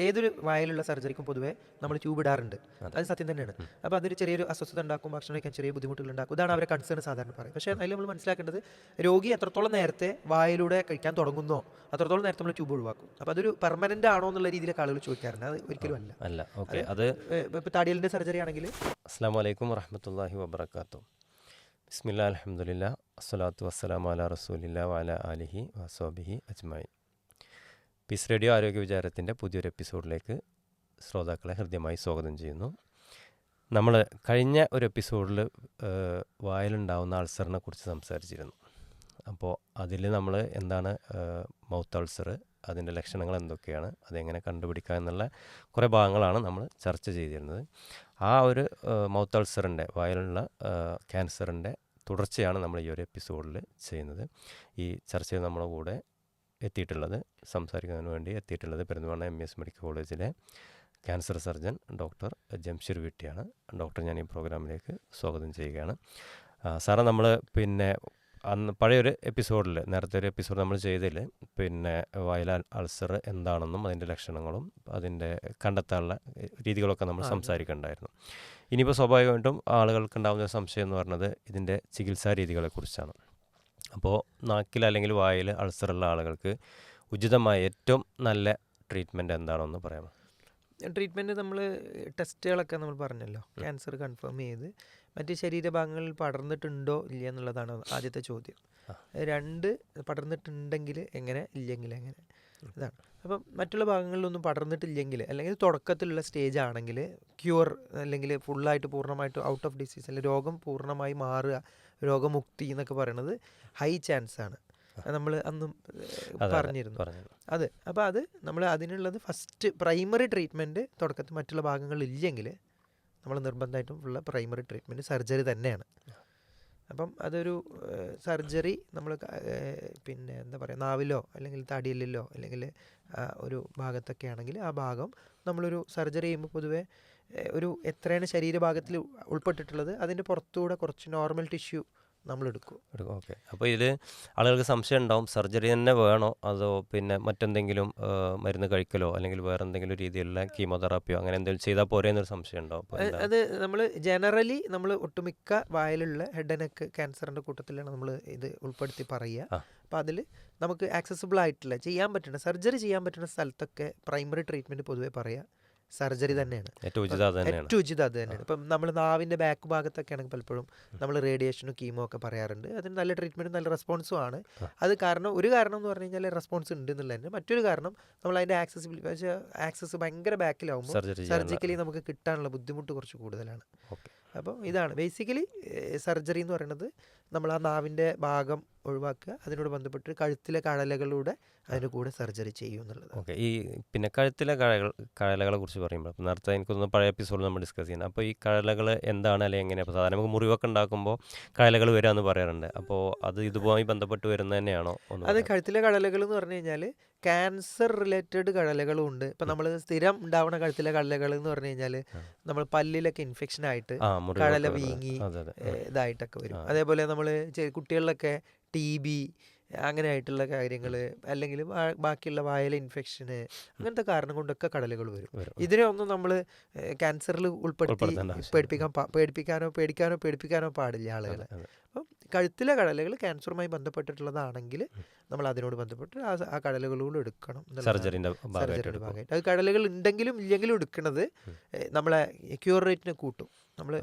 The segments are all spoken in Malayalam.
ഏതൊരു വായിലുള്ള സർജറിക്കും പൊതുവേ നമ്മൾ ട്യൂബ് ഇടാറുണ്ട്, അത് സത്യം തന്നെയാണ്. അപ്പോൾ അതൊരു ചെറിയൊരു അസ്വസ്ഥത ഉണ്ടാക്കും, ഭക്ഷണം കഴിക്കാൻ ചെറിയ ബുദ്ധിമുട്ടുകൾ ഉണ്ടാക്കും. ഇതാണ് അവരെ കൺസേൺ സാധാരണ പറയും. പക്ഷേ അതിൽ നമ്മൾ മനസ്സിലാക്കേണ്ടത് രോഗി എത്രത്തോളം നേരത്തെ വായിലൂടെ കഴിക്കാൻ തുടങ്ങുന്നോ അത്രത്തോളം നേരത്തെ നമ്മൾ ട്യൂബ് ഒഴിവാക്കും. അപ്പോൾ അതൊരു പെർമനന്റ് ആണോ എന്നുള്ള രീതിയിലൊക്കെ ആളുകൾ ചോദിക്കാറുണ്ട്. അത് ഒരിക്കലും അല്ല. അല്ല. അത് ഓക്കെ. അത് ഇപ്പോൾ താടിയലിൻ്റെ സർജറി ആണെങ്കിൽ അസ്സാം വലൈക്കും വറഹമത്തല്ലാഹി വബർക്കാത്തു. ബിസ്മില്ലാ അൽഹംദുലില്ലാ അസ്സലാത്തു വസ്സലാമു അലാ റസൂലില്ലാ വഅല ആലിഹി വസ്വബിഹി അജ്മഈൻ. പീസ് റേഡിയോ ആരോഗ്യ വിചാരത്തിൻ്റെ പുതിയൊരു എപ്പിസോഡിലേക്ക് ശ്രോതാക്കളെ ഹൃദ്യമായി സ്വാഗതം ചെയ്യുന്നു. നമ്മൾ കഴിഞ്ഞ ഒരു എപ്പിസോഡിൽ വായിലുണ്ടാവുന്ന അൾസറിനെ കുറിച്ച് സംസാരിച്ചിരുന്നു. അപ്പോൾ അതിൽ നമ്മൾ എന്താണ് മൗത്ത് അൾസർ, അതിൻ്റെ ലക്ഷണങ്ങൾ എന്തൊക്കെയാണ്, അതെങ്ങനെ കണ്ടുപിടിക്കുക എന്നുള്ള കുറേ ഭാഗങ്ങളാണ് നമ്മൾ ചർച്ച ചെയ്തിരുന്നത്. ആ ഒരു മൗത്ത് അൾസറിൻ്റെ, വായിലുള്ള ക്യാൻസറിൻ്റെ തുടർച്ചയാണ് നമ്മൾ ഈ ഒരു എപ്പിസോഡിൽ ചെയ്യുന്നത്. ഈ ചർച്ചയിൽ നമ്മുടെ കൂടെ എത്തിയിട്ടുള്ളത്, സംസാരിക്കുന്നതിന് വേണ്ടി എത്തിയിട്ടുള്ളത് പെരിന്തൽമണ്ണ MES മെഡിക്കൽ കോളേജിലെ ക്യാൻസർ സർജൻ ഡോക്ടർ ജംഷീർ വീട്ടിയാണ്. ഡോക്ടർ ഞാൻ ഈ പ്രോഗ്രാമിലേക്ക് സ്വാഗതം ചെയ്യുകയാണ്. സാറേ, നമ്മൾ അന്ന് പഴയൊരു എപ്പിസോഡിൽ, നേരത്തെ ഒരു എപ്പിസോഡ് നമ്മൾ ചെയ്തതിൽ വായിൽ അൾസർ എന്താണെന്നും അതിൻ്റെ ലക്ഷണങ്ങളും അതിൻ്റെ കണ്ടെത്താനുള്ള രീതികളൊക്കെ നമ്മൾ സംസാരിക്കുന്നുണ്ടായിരുന്നു. ഇനിയിപ്പോൾ സ്വാഭാവികമായിട്ടും ആളുകൾക്ക് ഉണ്ടാകുന്ന സംശയം എന്ന് പറഞ്ഞത് ഇതിൻ്റെ ചികിത്സാ രീതികളെക്കുറിച്ചാണ്. അപ്പോൾ നാക്കിൽ അല്ലെങ്കിൽ വായിൽ അൾസറുള്ള ആളുകൾക്ക് ഉചിതമായ ഏറ്റവും നല്ല ട്രീറ്റ്മെൻറ്റ് എന്താണെന്ന് പറയാമോ? ട്രീറ്റ്മെൻറ്റ് നമ്മൾ ടെസ്റ്റുകളൊക്കെ നമ്മൾ പറഞ്ഞല്ലോ, ക്യാൻസർ കൺഫേം ചെയ്ത് മറ്റ് ശരീരഭാഗങ്ങളിൽ പടർന്നിട്ടുണ്ടോ ഇല്ല എന്നുള്ളതാണ് ആദ്യത്തെ ചോദ്യം. 2, പടർന്നിട്ടുണ്ടെങ്കിൽ എങ്ങനെ, ഇല്ലെങ്കിൽ എങ്ങനെ, ഇതാണ്. അപ്പം മറ്റുള്ള ഭാഗങ്ങളിലൊന്നും പടർന്നിട്ടില്ലെങ്കിൽ, അല്ലെങ്കിൽ തുടക്കത്തിലുള്ള സ്റ്റേജ് ആണെങ്കിൽ ക്യൂർ, അല്ലെങ്കിൽ ഫുള്ളായിട്ട് പൂർണ്ണമായിട്ട് ഔട്ട് ഓഫ് ഡിസീസ്, അല്ലെങ്കിൽ രോഗം പൂർണ്ണമായി മാറുക, രോഗമുക്തി എന്നൊക്കെ പറയുന്നത് ഹൈ ചാൻസ് ആണ്. നമ്മൾ അന്നും പറഞ്ഞിരുന്നു അത്. അപ്പോൾ അത് നമ്മൾ അതിനുള്ളത് ഫസ്റ്റ് പ്രൈമറി ട്രീറ്റ്മെൻറ്റ് തുടക്കത്തിൽ മറ്റുള്ള ഭാഗങ്ങളില്ലെങ്കിൽ നമ്മൾ നിർബന്ധമായിട്ടും ഉള്ള പ്രൈമറി ട്രീറ്റ്മെൻറ്റ് സർജറി തന്നെയാണ്. അപ്പം അതൊരു സർജറി നമ്മൾ എന്താ പറയുക, നാവിലോ അല്ലെങ്കിൽ താടിയലിലോ അല്ലെങ്കിൽ ഒരു ഭാഗത്തൊക്കെ ആണെങ്കിൽ ആ ഭാഗം നമ്മളൊരു സർജറി ചെയ്യുമ്പോൾ പൊതുവേ ഒരു എത്രയാണ് ശരീരഭാഗത്തിൽ ഉൾപ്പെട്ടിട്ടുള്ളത് അതിൻ്റെ പുറത്തുകൂടെ കുറച്ച് നോർമൽ ടിഷ്യൂ നമ്മളെടുക്കും. ഓക്കെ. അപ്പോൾ ഇതിൽ ആളുകൾക്ക് സംശയം ഉണ്ടാവും, സർജറി തന്നെ വേണോ അതോ മറ്റെന്തെങ്കിലും മരുന്ന് കഴിക്കലോ അല്ലെങ്കിൽ വേറെ എന്തെങ്കിലും രീതിയിലുള്ള കീമോതെറാപ്പിയോ അങ്ങനെ എന്തെങ്കിലും ചെയ്താൽ പോരെ എന്നൊരു സംശയം ഉണ്ടാവും. അത് നമ്മൾ ജനറലി നമ്മൾ ഒട്ടുമിക്ക വായിലുള്ള ഹെഡ് ആൻഡ് നെക്ക് ക്യാൻസറിൻ്റെ കൂട്ടത്തിലാണ് നമ്മൾ ഇത് ഉൾപ്പെടുത്തി പറയുക. അപ്പോൾ അതിൽ നമുക്ക് ആക്സസിബിൾ ആയിട്ടുള്ള ചെയ്യാൻ പറ്റുന്ന സർജറി ചെയ്യാൻ പറ്റുന്ന സ്ഥലത്തൊക്കെ പ്രൈമറി ട്രീറ്റ്മെൻറ്റ് പൊതുവേ പറയുക സർജറി തന്നെയാണ്. ഏറ്റവും ഉചിതം അത് തന്നെയാണ്. ഇപ്പം നമ്മൾ നാവിൻ്റെ ബാക്ക് ഭാഗത്തൊക്കെ ആണെങ്കിൽ പലപ്പോഴും നമ്മൾ റേഡിയേഷനും കീമോ ഒക്കെ പറയാറുണ്ട്. അതിന് നല്ല ട്രീറ്റ്മെൻറ്റും നല്ല റെസ്പോൺസും ആണ്. അത് ഒരു കാരണം എന്ന് പറഞ്ഞു കഴിഞ്ഞാൽ റെസ്പോൺസ് ഉണ്ട് എന്നുള്ളതന്നെ. മറ്റൊരു കാരണം നമ്മൾ അതിൻ്റെ ആക്സസ് ഭയങ്കര ബാക്കിലാവുമ്പോൾ സർജിക്കലി നമുക്ക് കിട്ടാനുള്ള ബുദ്ധിമുട്ട് കുറച്ച് കൂടുതലാണ്. അപ്പോൾ ഇതാണ് ബേസിക്കലി സർജറി എന്ന് പറയുന്നത്. നമ്മൾ ആ നാവിൻ്റെ ഭാഗം ഒഴിവാക്കുക, അതിനോട് ബന്ധപ്പെട്ട് കഴുത്തിലെ കഴലകളിലൂടെ അതിന് കൂടെ സർജറി ചെയ്യും എന്നുള്ളത്. ഓക്കെ. ഈ കഴുത്തിലെ കഴലകളെ കുറിച്ച് പറയുമ്പോൾ നേരത്തെ എനിക്കൊന്ന് പഴയ എപ്പിസോഡിൽ നമ്മൾ ഡിസ്കസ് ചെയ്യുന്നത്. അപ്പോൾ ഈ കഴലകൾ എന്താണ് അല്ലെങ്കിൽ എങ്ങനെയാണ്? അപ്പോൾ സാധാരണ നമുക്ക് മുറിവൊക്കെ ഉണ്ടാക്കുമ്പോൾ കഴലകൾ വരിക എന്ന് പറയാറുണ്ട്. അപ്പോൾ അത് ഇതുമായി ബന്ധപ്പെട്ട് വരുന്നത് തന്നെയാണോ? അത് കഴുത്തിലെ കഴലകൾ എന്ന് പറഞ്ഞു കഴിഞ്ഞാൽ ക്യാൻസർ റിലേറ്റഡ് കഴലകളും ഉണ്ട്. ഇപ്പം നമ്മൾ സ്ഥിരം ഉണ്ടാവുന്ന കഴുത്തിലെ കഴലകൾ എന്ന് പറഞ്ഞു കഴിഞ്ഞാൽ നമ്മൾ പല്ലിലൊക്കെ ഇൻഫെക്ഷൻ ആയിട്ട് കഴല വീങ്ങി ഇതായിട്ടൊക്കെ വരും. അതേപോലെ നമ്മൾ കുട്ടികളിലൊക്കെ TB അങ്ങനെ ആയിട്ടുള്ള കാര്യങ്ങൾ, അല്ലെങ്കിൽ ബാക്കിയുള്ള വായല ഇൻഫെക്ഷന്, അങ്ങനത്തെ കാരണം കൊണ്ടൊക്കെ കടലുകൾ വരും. ഇതിനെ ഒന്നും നമ്മൾ ക്യാൻസറിൽ ഉൾപ്പെടുത്തി പേടിപ്പിക്കാനോ പാടില്ല ആളുകളെ. അപ്പം കഴുത്തിലെ കടലുകൾ ക്യാൻസറുമായി ബന്ധപ്പെട്ടിട്ടുള്ളതാണെങ്കിൽ നമ്മൾ അതിനോട് ബന്ധപ്പെട്ട് ആ കടലുകളോട് എടുക്കണം സർജറിയുടെ ഭാഗമായിട്ട്. അത് കടലുകൾ ഉണ്ടെങ്കിലും ഇല്ലെങ്കിലും എടുക്കുന്നത് നമ്മളെ ക്യൂർ റേറ്റിനെ കൂട്ടും. നമ്മൾ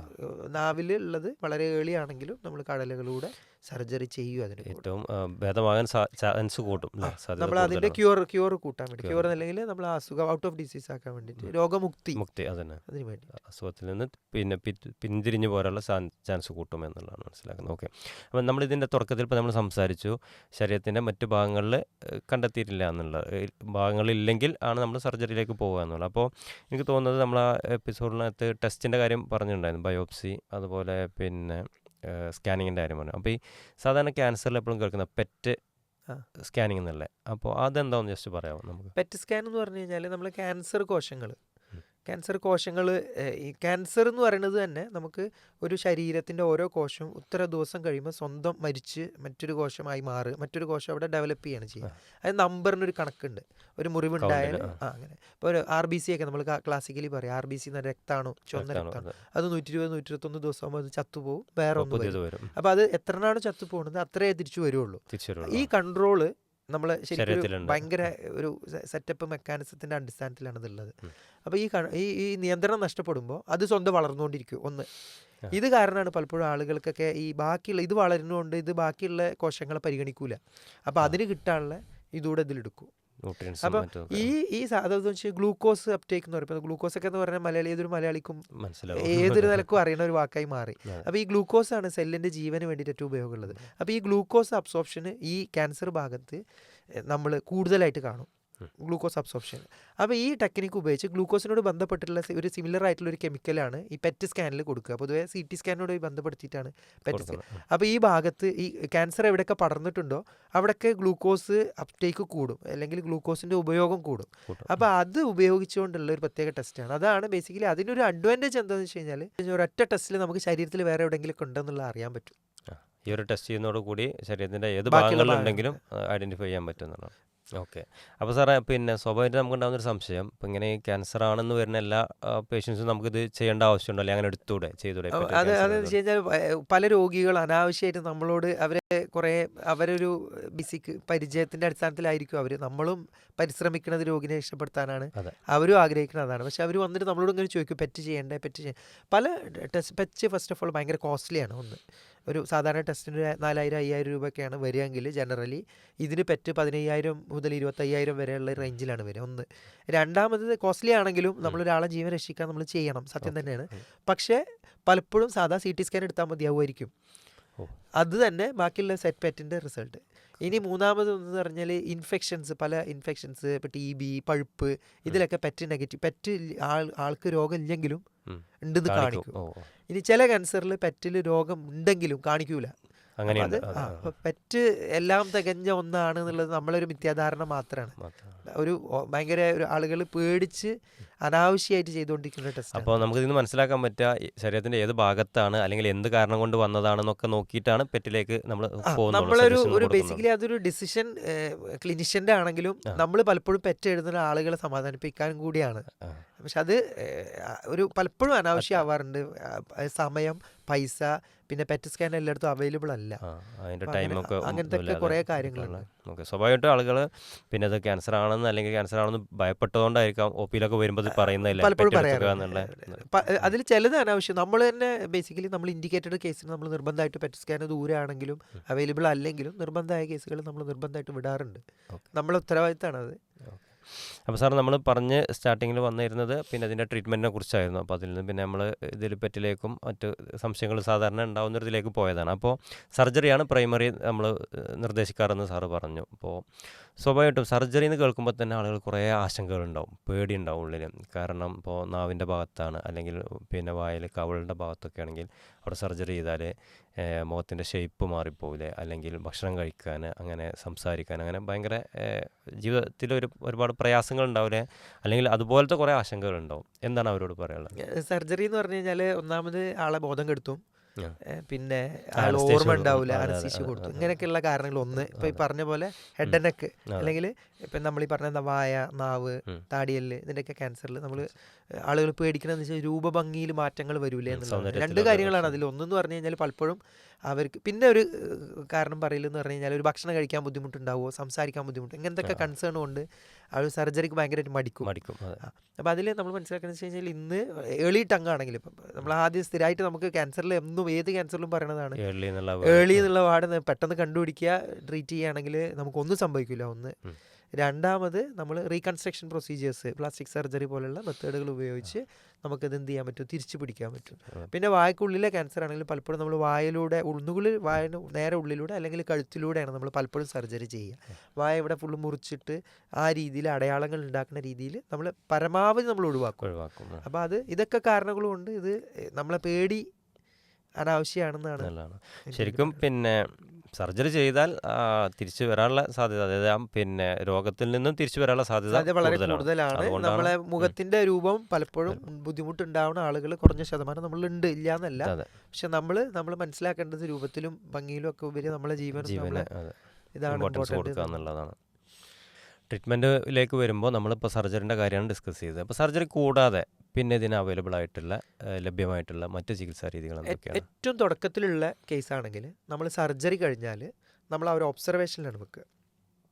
നാവിൽ ഉള്ളത് വളരെ ഏർലി ആണെങ്കിലും നമ്മൾ കടലുകളിലൂടെ സർജറി ചെയ്യും. അതിന് ഏറ്റവും ഭേദമാകാൻ ചാൻസ് കൂട്ടും. നമ്മൾ അതിന്റെ ക്യൂർ കൂട്ടാൻ വേണ്ടി, ക്യൂർ അല്ലെങ്കിൽ നമ്മൾ അസുഖം ഔട്ട് ഓഫ് ഡിസീസ് ആക്കാൻ വേണ്ടിയിട്ട്, രോഗമുക്തി അതന്നെ, അതിന് വേണ്ടി അസുഖത്തിൽ നിന്ന് പിന്തിരിഞ്ഞു പോരാനുള്ള ചാൻസ് കൂട്ടും എന്നുള്ളതാണ് മനസ്സിലാക്കുന്നത്. ഓക്കെ. അപ്പം നമ്മളിതിൻ്റെ തുടക്കത്തിൽ ഇപ്പോൾ നമ്മൾ സംസാരിച്ചു ശരീരത്തിൻ്റെ മറ്റു ഭാഗങ്ങളിൽ കണ്ടെത്തിയിട്ടില്ല എന്നുള്ള ഭാഗങ്ങളില്ലെങ്കിൽ ആണ് നമ്മൾ സർജറിയിലേക്ക് പോകുക എന്നുള്ളത്. അപ്പോൾ എനിക്ക് തോന്നുന്നത് നമ്മൾ ആ എപ്പിസോഡിനകത്ത് ടെസ്റ്റിൻ്റെ കാര്യം പറഞ്ഞിട്ടുണ്ടായിരുന്നു, ബയോപ്സി, അതുപോലെ സ്കാനിങ്ങിൻ്റെ കാര്യം പറഞ്ഞു. അപ്പോൾ ഈ സാധാരണ ക്യാൻസറിൽ എപ്പോഴും കേൾക്കുന്ന പെറ്റ് സ്കാനിങ് എന്നല്ലേ, അപ്പോൾ അതെന്താണെന്ന് ജസ്റ്റ് പറയാമോ നമുക്ക്? പെറ്റ് സ്കാൻ എന്ന് പറഞ്ഞു കഴിഞ്ഞാൽ നമ്മൾ ക്യാൻസർ കോശങ്ങൾ ക്യാൻസർ കോശങ്ങൾ, ഈ ക്യാൻസർ എന്ന് പറയുന്നത് തന്നെ നമുക്ക് ഒരു ശരീരത്തിൻ്റെ ഓരോ കോശവും ഇത്ര ദിവസം കഴിയുമ്പോൾ സ്വന്തം മരിച്ച് മറ്റൊരു കോശമായി മാറുക, മറ്റൊരു കോശം അവിടെ ഡെവലപ്പ് ചെയ്യാണ് ചെയ്യുക. അത് നമ്പറിനൊരു കണക്കുണ്ട്. ഒരു മുറിവുണ്ടായാൽ അങ്ങനെ ഇപ്പോൾ ഒരു RBC ഒക്കെ നമ്മൾ ക്ലാസിക്കലി പറയും, RBC എന്ന രക്തമാണോ ചുവന്ന രക്തമാണോ, അത് 120-121 ദിവസം ആകുമ്പോൾ അത് ചത്തുപോകും, വേറെ ഒന്ന് വരും. അപ്പോൾ അത് എത്രനാണ് ചത്തു പോകുന്നത് അത്രേ തിരിച്ചു വരുള്ളൂ. ഈ കൺട്രോള് നമ്മൾ ശരിക്കും ഭയങ്കര ഒരു സെറ്റപ്പ് മെക്കാനിസത്തിൻ്റെ അടിസ്ഥാനത്തിലാണ് ഇതുള്ളത്. അപ്പോൾ ഈ നിയന്ത്രണം നഷ്ടപ്പെടുമ്പോൾ അത് സ്വന്തം വളർന്നുകൊണ്ടിരിക്കും ഒന്ന്. ഇത് കാരണമാണ് പലപ്പോഴും ആളുകൾക്കൊക്കെ ഈ ബാക്കിയുള്ള ഇത് വളരുന്നതുകൊണ്ട് ഇത് ബാക്കിയുള്ള കോശങ്ങളെ പരിഗണിക്കൂല. അപ്പോൾ അതിന് കിട്ടാനുള്ള ഇതുകൂടെ ഇതിലെടുക്കും. അപ്പം ഈ സാധനം വെച്ചാൽ ഗ്ലൂക്കോസ് അപ്ടേക്ക് എന്ന് പറയുമ്പോൾ ഗ്ലൂക്കോസ് ഒക്കെ എന്ന് പറഞ്ഞാൽ ഏതൊരു മലയാളിക്കും ഏതൊരു നിലക്കും അറിയുന്ന ഒരു വാക്കായി മാറി. അപ്പോൾ ഈ ഗ്ലൂക്കോസ് ആണ് സെല്ലിൻ്റെ ജീവന് വേണ്ടിയിട്ട് ഏറ്റവും ഉപയോഗമുള്ളത്. അപ്പോൾ ഈ ഗ്ലൂക്കോസ് അബ്സോർപ്ഷന് ഈ ക്യാൻസർ ഭാഗത്ത് നമ്മൾ കൂടുതലായിട്ട് കാണും, ഗ്ലൂക്കോസ് അബ്സോർപ്ഷൻ. അപ്പോൾ ഈ ടെക്നിക്ക് ഉപയോഗിച്ച് ഗ്ലൂക്കോസിനോട് ബന്ധപ്പെട്ടിട്ടുള്ള ഒരു സിമിലർ ആയിട്ടുള്ള ഒരു കെമിക്കലാണ് ഈ പെറ്റ് സ്കാനിൽ കൊടുക്കുക. പൊതുവേ CT സ്കാനിനോട് ബന്ധപ്പെടുത്തിയിട്ടാണ് പെറ്റ് സ്കാൻ. അപ്പോൾ ഈ ഭാഗത്ത് ഈ ക്യാൻസർ എവിടെയൊക്കെ പടർന്നിട്ടുണ്ടോ അവിടെയൊക്കെ ഗ്ലൂക്കോസ് അപ്ടേക്ക് കൂടും, അല്ലെങ്കിൽ ഗ്ലൂക്കോസിൻ്റെ ഉപയോഗം കൂടും. അപ്പോൾ അത് ഉപയോഗിച്ചുകൊണ്ടുള്ള ഒരു പ്രത്യേക ടെസ്റ്റാണ്. അതാണ് ബേസിക്കലി അതിനൊരു അഡ്വാൻറ്റേജ് എന്താണെന്ന് വെച്ച് കഴിഞ്ഞാൽ ഒരൊറ്റ ടെസ്റ്റിൽ നമുക്ക് ശരീരത്തിൽ വേറെ എവിടെയെങ്കിലും ഉണ്ടെന്നുള്ളത് അറിയാൻ പറ്റും. ഈ ഒരു ടെസ്റ്റ് ചെയ്യുന്നതോടുകൂടി ശരീരത്തിൻ്റെ ഏത് ഭാഗങ്ങളിലുണ്ടെങ്കിലും ഐഡൻറ്റിഫൈ ചെയ്യാൻ പറ്റുന്നതാണ്. ഓക്കെ. അപ്പോൾ സാറേ പിന്നെ സ്വാഭാവികമായിട്ട് നമുക്കുണ്ടാകുന്നൊരു സംശയം, ഇപ്പം ഇങ്ങനെ ക്യാൻസർ ആണെന്ന് വരുന്ന എല്ലാ പേഷ്യൻസും നമുക്കിത് ചെയ്യേണ്ട ആവശ്യമുണ്ടോ, അല്ലെങ്കിൽ അങ്ങനെ എടുത്തൂടെ ചെയ്തൂടെ? അതെന്ന് വെച്ച് കഴിഞ്ഞാൽ പല രോഗികൾ അനാവശ്യമായിട്ട് നമ്മളോട് അവരൊരു ബേസിക് പരിചയത്തിൻ്റെ അടിസ്ഥാനത്തിലായിരിക്കും നമ്മളും പരിശ്രമിക്കുന്നത് രോഗിനെ രക്ഷപ്പെടുത്താനാണ്, അവരും ആഗ്രഹിക്കുന്നത് അതാണ്. പക്ഷെ അവർ വന്നിട്ട് നമ്മളോട് ഇങ്ങനെ ചോദിക്കും പെറ്റ് ചെയ്യേണ്ടേ, പെറ്റ് ചെയ്യാൻ. പല പെറ്റ് ഫസ്റ്റ് ഓഫ് ഓൾ ഭയങ്കര കോസ്റ്റ്ലിയാണ്. ഒന്ന് ഒരു സാധാരണ ടെസ്റ്റിന് 4000-5000 രൂപയൊക്കെയാണ് വരികയെങ്കിൽ ജനറലി ഇതിന് പെറ്റ് 15,000 മുതൽ 25,000 വരെയുള്ള റേഞ്ചിലാണ് വരിക. ഒന്ന്. രണ്ടാമത് കോസ്റ്റ്ലി ആണെങ്കിലും നമ്മളൊരാളെ ജീവൻ രക്ഷിക്കാൻ നമ്മൾ ചെയ്യണം, സത്യം തന്നെയാണ്. പക്ഷേ പലപ്പോഴും സാധാ CT സ്കാൻ എടുത്താൽ മതിയാവുമായിരിക്കും. അത് തന്നെ ബാക്കിയുള്ള സെറ്റ് പെറ്റിൻ്റെ റിസൾട്ട്. ഇനി മൂന്നാമതെന്ന് പറഞ്ഞാൽ പല ഇൻഫെക്ഷൻസ്, ഇപ്പോൾ TB, പഴുപ്പ്, ഇതിലൊക്കെ പെറ്റ് നെഗറ്റീവ്, പെറ്റ് ആൾക്ക് രോഗം ഇല്ലെങ്കിലും ഉണ്ടെന്ന് കാണിക്കും. ഇനി ചില ക്യാൻസറിൽ പെറ്റിൽ രോഗം ഉണ്ടെങ്കിലും കാണിക്കൂല. അത് പെറ്റ് എല്ലാം തികഞ്ഞ ഒന്നാണ് എന്നുള്ളത് നമ്മളൊരു മിഥ്യാധാരണ മാത്രമാണ്. ഒരു ഭയങ്കര ആളുകൾ പേടിച്ച് അനാവശ്യമായിട്ട് ചെയ്തുകൊണ്ടിരിക്കുന്ന ടെസ്റ്റ്. അപ്പോൾ നമുക്ക് ഇതിന് മനസ്സിലാക്കാൻ പറ്റുക ശരീരത്തിന്റെ ഏത് ഭാഗത്താണ് അല്ലെങ്കിൽ എന്ത് കാരണം കൊണ്ട് വന്നതാണെന്നൊക്കെ നോക്കിയിട്ടാണ് പെറ്റിലേക്ക് നമ്മളൊരു ബേസിക്കലി അതൊരു ഡിസിഷൻ ക്ലിനിഷ്യന്റെ ആണെങ്കിലും നമ്മൾ പലപ്പോഴും പെറ്റ് എഴുതുന്ന ആളുകളെ സമാധാനിപ്പിക്കാനും കൂടിയാണ്. പക്ഷെ അത് ഒരു പലപ്പോഴും അനാവശ്യം ആവാറുണ്ട്. സമയം, പൈസ, പിന്നെ പെറ്റ് സ്കാൻ എല്ലായിടത്തും അവൈലബിൾ അല്ല. അങ്ങനത്തെ കുറേ കാര്യങ്ങളുണ്ട്. സ്വാഭാവികമായിട്ടും ആളുകൾ പിന്നെ അത് ക്യാൻസർ ആണെന്ന് അല്ലെങ്കിൽ ക്യാൻസർ ആണെന്ന് ഭയപ്പെട്ടതുകൊണ്ടായിരിക്കാം OP-ലൊക്കെ വരുമ്പോൾ പറയുന്നില്ല. പലപ്പോഴും പറയാറുണ്ട്. അതിൽ ചിലത് അനാവശ്യം. നമ്മൾ തന്നെ ബേസിക്കലി നമ്മൾ ഇൻഡിക്കേറ്റഡ് കേസിന് നമ്മൾ നിർബന്ധമായിട്ട് പെറ്റ് സ്കാൻ ദൂരെയാണെങ്കിലും അവൈലബിൾ അല്ലെങ്കിലും നിർബന്ധമായ കേസുകൾ നമ്മൾ നിർബന്ധമായിട്ട് വിടാറുണ്ട്. നമ്മളെ ഉത്തരവാദിത്തമാണ് അത്. അപ്പോൾ സാർ നമ്മൾ പറഞ്ഞ് സ്റ്റാർട്ടിങ്ങിൽ വന്നിരുന്നത് പിന്നെ അതിൻ്റെ ട്രീറ്റ്മെൻറ്റിനെ കുറിച്ചായിരുന്നു. അപ്പോൾ അതിൽ നിന്ന് പിന്നെ നമ്മൾ ഇതിൽ പെറ്റിലേക്കും മറ്റ് സംശയങ്ങൾ സാധാരണ ഉണ്ടാകുന്നതിലേക്ക് പോയതാണ്. അപ്പോൾ സർജറിയാണ് പ്രൈമറി നമ്മൾ നിർദ്ദേശിക്കാറെന്ന് സാറ് പറഞ്ഞു. അപ്പോൾ സ്വാഭാവികമായിട്ടും സർജറി എന്ന് കേൾക്കുമ്പോൾ തന്നെ ആളുകൾ കുറേ ആശങ്കകളുണ്ടാവും, പേടിയുണ്ടാവും ഉള്ളിൽ. കാരണം ഇപ്പോൾ നാവിൻ്റെ ഭാഗത്താണ് അല്ലെങ്കിൽ പിന്നെ വായിൽ കവിളിൻ്റെ ഭാഗത്തൊക്കെ ആണെങ്കിൽ അവിടെ സർജറി ചെയ്താൽ മുഖത്തിൻ്റെ ഷേപ്പ് മാറിപ്പോവില്ലേ, അല്ലെങ്കിൽ ഭക്ഷണം കഴിക്കാൻ, അങ്ങനെ സംസാരിക്കാൻ, അങ്ങനെ ഭയങ്കര ജീവിതത്തിൽ ഒരുപാട് പ്രയാസങ്ങൾ ഉണ്ടാവില്ലേ, അല്ലെങ്കിൽ അതുപോലത്തെ കുറേ ആശങ്കകളുണ്ടാവും. എന്താണ് അവരോട് പറയാനുള്ളത്? സർജറി എന്ന് പറഞ്ഞു കഴിഞ്ഞാൽ ഒന്നാമത് ആളെ ബോധം കെടുത്തും, പിന്നെ ആൾ ഓർമ്മ ഉണ്ടാവില്ല, അനസ്തീഷ്യ കൊടുത്തു, ഇങ്ങനെയൊക്കെയുള്ള കാരണങ്ങൾ. ഒന്ന് ഇപ്പം ഈ പറഞ്ഞ പോലെ ഹെഡ് ആൻഡ് നെക്ക്, അല്ലെങ്കിൽ ഇപ്പം നമ്മൾ ഈ പറഞ്ഞ വായ, നാവ്, താടിയല്, ഇതിൻ്റെയൊക്കെ ക്യാൻസറിൽ നമ്മൾ ആളുകൾ പേടിക്കണമെന്ന് വെച്ചാൽ രൂപഭംഗിയിൽ മാറ്റങ്ങൾ വരൂലേ എന്നുള്ളത്. രണ്ട് കാര്യങ്ങളാണ് അതിൽ. ഒന്നെന്ന് പറഞ്ഞു കഴിഞ്ഞാൽ പലപ്പോഴും അവർക്ക് പിന്നെ ഒരു കാരണം പറയില്ലെന്ന് പറഞ്ഞു കഴിഞ്ഞാൽ ഒരു ഭക്ഷണം കഴിക്കാൻ ബുദ്ധിമുട്ടുണ്ടാവുമോ, സംസാരിക്കാൻ ബുദ്ധിമുട്ട്, ഇങ്ങനത്തെ കൺസേൺ കൊണ്ട് അവർ സർജറിക്ക് ഭയങ്കരമായിട്ട് മടിക്കും. അപ്പോൾ അതിൽ നമ്മൾ മനസ്സിലാക്കുന്നത് വെച്ച് കഴിഞ്ഞാൽ ഇന്ന് ഏർലി ടങ്ങാണെങ്കിൽ ഇപ്പം നമ്മൾ ആദ്യം സ്ഥിരമായിട്ട് നമുക്ക് ക്യാൻസറിൽ എന്നും ഏത് ക്യാൻസറിലും പറയണതാണ് ഏർലി എന്നുള്ള വാർഡ് പെട്ടെന്ന് കണ്ടുപിടിക്കുക, ട്രീറ്റ് ചെയ്യുകയാണെങ്കിൽ നമുക്കൊന്നും സംഭവിക്കില്ല. ഒന്ന്. രണ്ടാമത് നമ്മൾ റീകൺസ്ട്രക്ഷൻ പ്രൊസീജിയേഴ്സ്, പ്ലാസ്റ്റിക് സർജറി പോലുള്ള മെത്തേഡുകൾ ഉപയോഗിച്ച് നമുക്കത് എന്ത് ചെയ്യാൻ പറ്റും, തിരിച്ചു പിടിക്കാൻ പറ്റും. പിന്നെ വായക്കുള്ളിലെ ക്യാൻസർ ആണെങ്കിൽ പലപ്പോഴും നമ്മൾ വായിലൂടെ ഒന്നുകിൽ വായന് നേരെ ഉള്ളിലൂടെ അല്ലെങ്കിൽ കഴുത്തിലൂടെയാണ് നമ്മൾ പലപ്പോഴും സർജറി ചെയ്യുക. വായ ഇവിടെ ഫുള്ള് മുറിച്ചിട്ട് ആ രീതിയിൽ അടയാളങ്ങൾ ഉണ്ടാക്കുന്ന രീതിയിൽ നമ്മൾ പരമാവധി നമ്മൾ ഒഴിവാക്കും. അപ്പോൾ ഇതൊക്കെ കാരണങ്ങൾ കൊണ്ട് ഇത് നമ്മളെ പേടി അനാവശ്യമാണെന്നാണ്. ശരിക്കും പിന്നെ സർജറി ചെയ്താൽ തിരിച്ചു വരാനുള്ള സാധ്യത, അതായത് പിന്നെ രോഗത്തിൽ നിന്നും തിരിച്ചു വരാനുള്ള സാധ്യത സാധ്യത വളരെ കൂടുതലാണ്. കൂടുതലാണ്. അതുകൊണ്ടാണ് നമ്മളെ മുഖത്തിന്റെ രൂപം പലപ്പോഴും ബുദ്ധിമുട്ടുണ്ടാവുന്ന ആളുകൾ കുറഞ്ഞ ശതമാനം നമ്മളുണ്ട്, ഇല്ല എന്നല്ല. അതെ പക്ഷെ നമ്മൾ മനസ്സിലാക്കേണ്ടത് രൂപത്തിലും ഭംഗിയിലും ഒക്കെ ഉപരി നമ്മളെ ജീവനും ജീവന് നമ്മളെ അതെ ഇതാണ് ഇമ്പോർട്ടൻസ് ഇമ്പോർട്ടൻ്റ് കൊടുക്കുക എന്നുള്ളതാണ്. ട്രീറ്റ്മെൻറ്റിലേക്ക് വരുമ്പോൾ നമ്മളിപ്പോൾ സർജറിൻ്റെ കാര്യമാണ് ഡിസ്കസ് ചെയ്തത്. അപ്പോൾ സർജറി കൂടാതെ പിന്നെ ഇതിന് അവൈലബിൾ ആയിട്ടുള്ള ലഭ്യമായിട്ടുള്ള മറ്റ് ചികിത്സാ രീതികൾ എന്തൊക്കെയാണ്? ഏറ്റവും തുടക്കത്തിലുള്ള കേസാണെങ്കിൽ നമ്മൾ സർജറി കഴിഞ്ഞാൽ നമ്മൾ ആ ഒരു ഒബ്സർവേഷനിലാണ് വെക്കുക.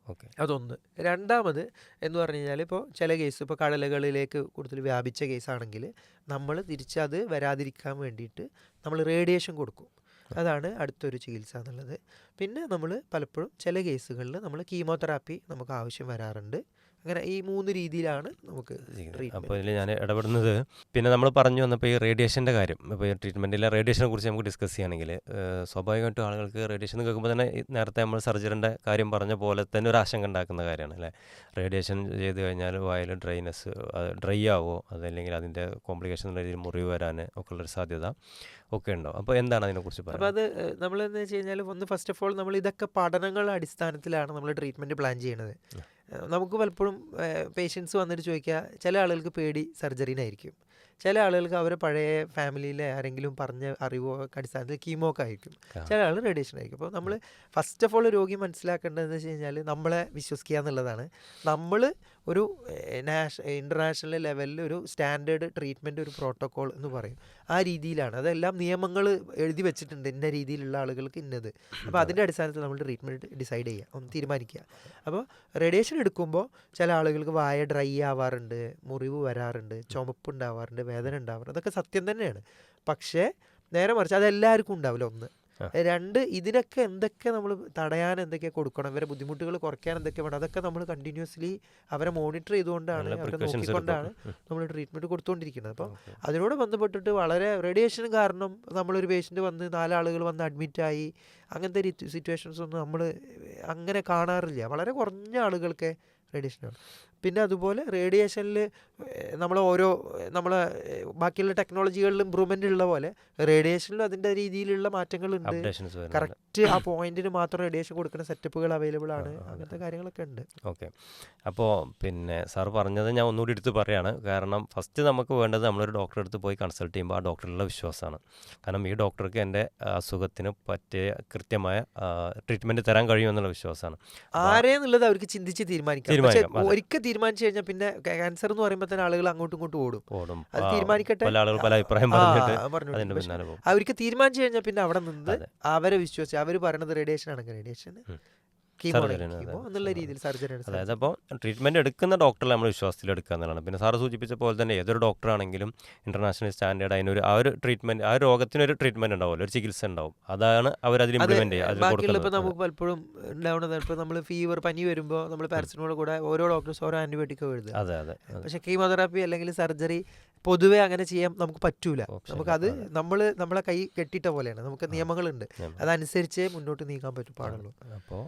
ഓക്കെ, അതൊന്ന്. രണ്ടാമത് എന്ന് പറഞ്ഞു കഴിഞ്ഞാൽ ഇപ്പോൾ ചില കേസ് ഇപ്പോൾ കടലുകളിലേക്ക് കൂടുതൽ വ്യാപിച്ച കേസാണെങ്കിൽ നമ്മൾ തിരിച്ചത് വരാതിരിക്കാൻ വേണ്ടിയിട്ട് നമ്മൾ റേഡിയേഷൻ കൊടുക്കും. അതാണ് അടുത്തൊരു ചികിത്സ എന്നുള്ളത്. പിന്നെ നമ്മൾ പലപ്പോഴും ചില കേസുകളിൽ നമ്മൾ കീമോതെറാപ്പി നമുക്ക് ആവശ്യം വരാറുണ്ട്. അങ്ങനെ ഈ 3 രീതിയിലാണ് നമുക്ക് അപ്പോൾ ട്രീറ്റ്മെൻറ്റ്. ഇതിൽ ഞാൻ ഇടപെടുന്നത്, പിന്നെ നമ്മൾ പറഞ്ഞു വന്നപ്പോൾ ഈ റേഡിയേഷൻ്റെ കാര്യം, ഇപ്പോൾ ഈ ട്രീറ്റ്മെൻറ്റിലെ റേഡിയേഷനെ കുറിച്ച് നമുക്ക് ഡിസ്കസ് ചെയ്യുകയാണെങ്കിൽ സ്വാഭാവികമായിട്ടും ആളുകൾക്ക് റേഡിയേഷൻ കേൾക്കുമ്പോൾ തന്നെ നേരത്തെ നമ്മൾ സർജറിൻ്റെ കാര്യം പറഞ്ഞ പോലെ തന്നെ ഒരു ആശങ്ക ഉണ്ടാക്കുന്ന കാര്യമാണ് അല്ലേ. റേഡിയേഷൻ ചെയ്ത് കഴിഞ്ഞാൽ വായിൽ ഡ്രൈനെസ്, ഡ്രൈ ആവുമോ, അതല്ലെങ്കിൽ അതിൻ്റെ കോംപ്ലിക്കേഷൻ രീതിയിൽ മുറിവ് വരാൻ ഒക്കെ ഉള്ളൊരു സാധ്യത ഒക്കെ ഉണ്ടോ? അപ്പോൾ എന്താണ് അതിനെക്കുറിച്ച് അപ്പോൾ പറയുന്നത്? അത് നമ്മളെന്ന് വെച്ച് കഴിഞ്ഞാൽ ഒന്ന് ഫസ്റ്റ് ഓഫ് ഓൾ നമ്മൾ ഇതൊക്കെ പഠനങ്ങളുടെ അടിസ്ഥാനത്തിലാണ് നമ്മൾ ട്രീറ്റ്മെൻറ്റ് പ്ലാൻ ചെയ്യണത്. നമുക്ക് പലപ്പോഴും പേഷ്യൻസ് വന്നിട്ട് ചോദിക്കുക, ചില ആളുകൾക്ക് പേടി സർജറിനായിരിക്കും, ചില ആളുകൾക്ക് അവരെ പഴയ ഫാമിലിയിലെ ആരെങ്കിലും പറഞ്ഞ അറിവോ ഒക്കെ അടിസ്ഥാനത്തിൽ കീമോ ഒക്കെ ആയിരിക്കും, ചില ആൾ റേഡിയേഷൻ ആയിരിക്കും. അപ്പോൾ നമ്മൾ ഫസ്റ്റ് ഓഫ് ഓൾ രോഗി മനസ്സിലാക്കേണ്ടതെന്ന് വെച്ച് കഴിഞ്ഞാൽ നമ്മളെ വിശ്വസിക്കുക എന്നുള്ളതാണ്. നമ്മൾ ഒരു ഇൻ്റർനാഷണൽ ലെവലിൽ ഒരു സ്റ്റാൻഡേർഡ് ട്രീറ്റ്മെൻറ്റ്, ഒരു പ്രോട്ടോക്കോൾ എന്ന് പറയും, ആ രീതിയിലാണ്. അതെല്ലാം നിയമങ്ങൾ എഴുതി വെച്ചിട്ടുണ്ട്, ഇന്ന രീതിയിലുള്ള ആളുകൾക്ക് ഇന്നത്. അപ്പോൾ അതിൻ്റെ അടിസ്ഥാനത്തിൽ നമ്മൾ ട്രീറ്റ്മെൻറ്റ് ഡിസൈഡ് ചെയ്യുക, ഒന്ന് തീരുമാനിക്കുക. അപ്പോൾ റേഡിയേഷൻ എടുക്കുമ്പോൾ ചില ആളുകൾക്ക് വായ ഡ്രൈ ആവാറുണ്ട്, മുറിവ് വരാറുണ്ട്, ചുമപ്പ് ഉണ്ടാവാറുണ്ട്, വേദന ഉണ്ടാവാറുണ്ട്. അതൊക്കെ സത്യം തന്നെയാണ്. പക്ഷേ നേരെ മറിച്ച് അതെല്ലാവർക്കും ഉണ്ടാവില്ല. ഒന്ന്. രണ്ട്, ഇതിനൊക്കെ എന്തൊക്കെ നമ്മൾ തടയാൻ എന്തൊക്കെ കൊടുക്കണം, ഇവരെ ബുദ്ധിമുട്ടുകൾ കുറയ്ക്കാൻ എന്തൊക്കെ വേണം, അതൊക്കെ നമ്മൾ കണ്ടിന്യൂസ്ലി അവരെ മോണിറ്റർ ചെയ്തുകൊണ്ടാണ്, അവരെ നോക്കിക്കൊണ്ടാണ് നമ്മൾ ട്രീറ്റ്മെൻറ്റ് കൊടുത്തുകൊണ്ടിരിക്കുന്നത്. അപ്പോൾ അതിനോട് ബന്ധപ്പെട്ടിട്ട് വളരെ റേഡിയേഷൻ കാരണം നമ്മളൊരു പേഷ്യൻ്റ് വന്ന് 4 ആളുകൾ വന്ന് അഡ്മിറ്റായി, അങ്ങനത്തെ സിറ്റുവേഷൻസ് ഒന്നും നമ്മൾ അങ്ങനെ കാണാറില്ല. വളരെ കുറഞ്ഞ ആളുകൾക്ക് റേഡിയേഷനാണ്. പിന്നെ അതുപോലെ റേഡിയേഷനിൽ നമ്മളെ ബാക്കിയുള്ള ടെക്നോളജികളിൽ ഇമ്പ്രൂവ്മെൻ്റ് ഉള്ള പോലെ റേഡിയേഷനിലും അതിൻ്റെ രീതിയിലുള്ള മാറ്റങ്ങളുണ്ട്. കറക്റ്റ് ആ പോയിന്റിന് മാത്രം റേഡിയേഷൻ കൊടുക്കുന്ന സെറ്റപ്പുകൾ അവൈലബിൾ ആണ്. അങ്ങനത്തെ കാര്യങ്ങളൊക്കെ ഉണ്ട്. ഓക്കെ, അപ്പോൾ പിന്നെ സാർ പറഞ്ഞത് ഞാൻ ഒന്നുകൂടി എടുത്ത് പറയുകയാണ്. കാരണം ഫസ്റ്റ് നമുക്ക് വേണ്ടത് നമ്മളൊരു ഡോക്ടറെ അടുത്ത് പോയി കൺസൾട്ട് ചെയ്യുമ്പോൾ ആ ഡോക്ടറുള്ള വിശ്വാസമാണ്. കാരണം ഈ ഡോക്ടർക്ക് എൻ്റെ അസുഖത്തിന് പറ്റിയ കൃത്യമായ ട്രീറ്റ്മെൻറ്റ് തരാൻ കഴിയുമെന്നുള്ള വിശ്വാസമാണ്. ആരെയെന്നുള്ളത് അവർക്ക് ചിന്തിച്ച് തീരുമാനിക്കാം. പക്ഷേ ഒരിക്കൽ തീരുമാനിച്ചു കഴിഞ്ഞാൽ പിന്നെ ക്യാൻസർ എന്ന് പറയുമ്പോൾ തന്നെ ആളുകൾ അങ്ങോട്ടും ഇങ്ങോട്ടും ഓടും. അത് തീരുമാനിക്കട്ടെ, പല ആളുകൾ പല അഭിപ്രായം പറഞ്ഞിട്ട് അതിൻ്റെ പിന്നാലെ പോകും. അവർക്ക് തീരുമാനിച്ചു കഴിഞ്ഞാൽ പിന്നെ അവിടെ നിന്ന് അവരെ വിശ്വസിച്ച് അവർ പറയുന്നത് റേഡിയേഷൻ ആണെങ്കിൽ റേഡിയേഷൻ, എന്നുള്ള രീതിയിൽ സർജറി. അതായത് അപ്പോൾ ട്രീറ്റ്മെൻറ്റ് എടുക്കുന്ന ഡോക്ടറെ നമ്മൾ വിശ്വാസത്തിൽ എടുക്കുക എന്നുള്ളതാണ്. പിന്നെ സാറ് സൂചിപ്പിച്ച പോലെ തന്നെ ഏതൊരു ഡോക്ടറാണെങ്കിലും ഇൻ്റർനാഷണൽ സ്റ്റാൻഡേർഡ് അതിനൊരു ആ ഒരു ട്രീറ്റ്മെൻറ്റ്, ആ രോഗത്തിനൊരു ട്രീറ്റ്മെൻറ്റ് ഉണ്ടാവുമല്ലോ, ഒരു ചികിത്സ ഉണ്ടാവും. അതാണ് അവരതിൽ ഇംപ്ലിമെൻറ്റ് ചെയ്യുക. ബാക്കിയുള്ള ഇപ്പോൾ നമുക്ക് പലപ്പോഴും ഉണ്ടാവുന്നത്, ഇപ്പോൾ നമ്മൾ ഫീവർ, പനി വരുമ്പോൾ നമ്മൾ പാരസിറ്റമോൾ കൂടെ ഓരോ ഡോക്ടേഴ്സ് ഓരോ ആൻറ്റിബയോട്ടിക് എഴുതുക. അതെ. പക്ഷേ കീമോതെറാപ്പി അല്ലെങ്കിൽ സർജറി പൊതുവെ അങ്ങനെ ചെയ്യാൻ നമുക്ക് പറ്റൂല. നമുക്കത് നമ്മളെ കൈ കെട്ടിയിട്ട പോലെയാണ്. നമുക്ക് നിയമങ്ങളുണ്ട്, അതനുസരിച്ചേ മുന്നോട്ട് നീക്കാൻ പാടുള്ളൂ. അപ്പോൾ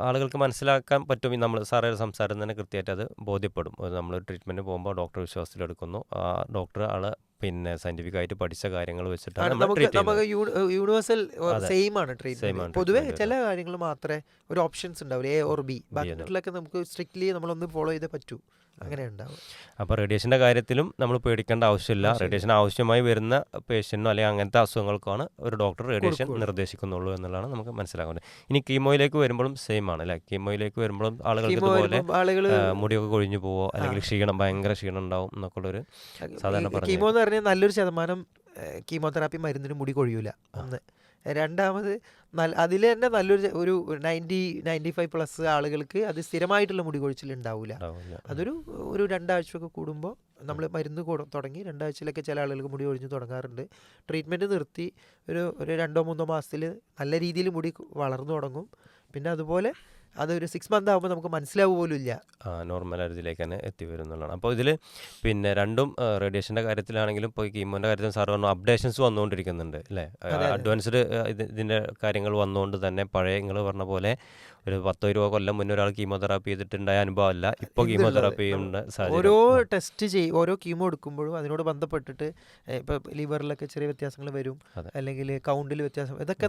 ആളുകൾക്ക് മനസ്സിലാക്കാൻ പറ്റും. നമ്മൾ സാറേ സംസാരം തന്നെ കൃത്യമായിട്ട് അത് ബോധ്യപ്പെടും. നമ്മൾ ട്രീറ്റ്മെൻറ്റ് പോകുമ്പോൾ ഡോക്ടർ വിശ്വാസത്തിലെടുക്കുന്നു, ആ ഡോക്ടർ ആള് പിന്നെ സയന്റിഫിക് ആയിട്ട് പഠിച്ച കാര്യങ്ങൾ വെച്ചിട്ടാണ് നമുക്ക് യൂണിവേഴ്സൽ സെയിം ആണ് ട്രീറ്റ്മെന്റ്. പൊതുവെ ചില കാര്യങ്ങൾ മാത്രമേ ഒരു ഓപ്ഷൻസ് ഉണ്ടാവില്ല, എ ഓർ ബി. ബാക്കിയുള്ളതൊക്കെ നമുക്ക് സ്ട്രിക്ട്ലി നമ്മളൊന്ന് ഫോളോ ചെയ്തേ പറ്റൂ, അങ്ങനെ ഉണ്ടാവും. അപ്പോൾ റേഡിയേഷൻ്റെ കാര്യത്തിലും നമ്മൾ പേടിക്കേണ്ട ആവശ്യമില്ല. റേഡിയേഷൻ ആവശ്യമായി വരുന്ന പേഷ്യൻറ്റിനോ അല്ലെങ്കിൽ അങ്ങനത്തെ അസുഖങ്ങൾക്കാണ് ഒരു ഡോക്ടർ റേഡിയേഷൻ നിർദ്ദേശിക്കുന്നുള്ളൂ എന്നുള്ളതാണ് നമുക്ക് മനസ്സിലാക്കുന്നത്. ഇനി കീമോയിലേക്ക് വരുമ്പോഴും സെയിം ആണ് അല്ലേ? കീമോയിലേക്ക് വരുമ്പോഴും ആളുകൾക്ക് ഇതുപോലെ മുടിയൊക്കെ കൊഴിഞ്ഞു പോവോ അല്ലെങ്കിൽ ഭയങ്കര ക്ഷീണം ഉണ്ടാവും എന്നൊക്കെ ഉള്ളൊരു സാധാരണ പറഞ്ഞു. കീമോ എന്ന് പറഞ്ഞാൽ നല്ലൊരു ശതമാനം കീമോതെറാപ്പി മരുന്നിന് മുടി കൊഴിയൂല. ഒന്ന്. രണ്ടാമത് അതിൽ തന്നെ നല്ലൊരു 90-95+ ആളുകൾക്ക് അത് സ്ഥിരമായിട്ടുള്ള മുടി കൊഴിച്ചിൽ ഉണ്ടാവില്ല. അതൊരു 2 ആഴ്ചയൊക്കെ കൂടുമ്പോൾ നമ്മൾ മരുന്ന് തുടങ്ങി 2 ആഴ്ചയിലൊക്കെ ചില ആളുകൾക്ക് മുടി കൊഴിഞ്ഞ് തുടങ്ങാറുണ്ട്. ട്രീറ്റ്മെൻറ്റ് നിർത്തി ഒരു 2-3 മാസത്തിൽ നല്ല രീതിയിൽ മുടി വളർന്നു തുടങ്ങും. പിന്നെ അതുപോലെ അതൊരു 6 മന്ത് ആകുമ്പോൾ നമുക്ക് മനസ്സിലാവുക പോലും ഇല്ല, നോർമൽ ഇതിലേക്ക് തന്നെ എത്തി വരുന്നുള്ളതാണ്. അപ്പോൾ ഇതിൽ പിന്നെ രണ്ടും റേഡിയേഷൻ്റെ കാര്യത്തിലാണെങ്കിലും ഇപ്പോൾ കീമോൻ്റെ കാര്യത്തിൽ സാർ പറഞ്ഞു അപ്ഡേഷൻസ് വന്നുകൊണ്ടിരിക്കുന്നുണ്ട് അല്ലേ? അഡ്വാൻസ്ഡ് ഇതിൻ്റെ കാര്യങ്ങൾ വന്നുകൊണ്ട് തന്നെ പഴയ നിങ്ങൾ പറഞ്ഞ പോലെ ഒരു 10-20 കൊല്ലം മുന്നേ ഒരാൾ കീമോതെറാപ്പി ചെയ്തിട്ടുണ്ടായ അനുഭവം അല്ല ഇപ്പോൾ കീമോതെറാപ്പി ചെയ്യുന്ന ഓരോ സാഹചര്യം. ടെസ്റ്റ് ഓരോ കീമോ എടുക്കുമ്പോഴും അതിനോട് ബന്ധപ്പെട്ടിട്ട് ഇപ്പോൾ ലിവറിലൊക്കെ ചെറിയ വ്യത്യാസങ്ങൾ വരും, അതെ. അല്ലെങ്കിൽ കൗണ്ടിൽ വ്യത്യാസം, ഇതൊക്കെ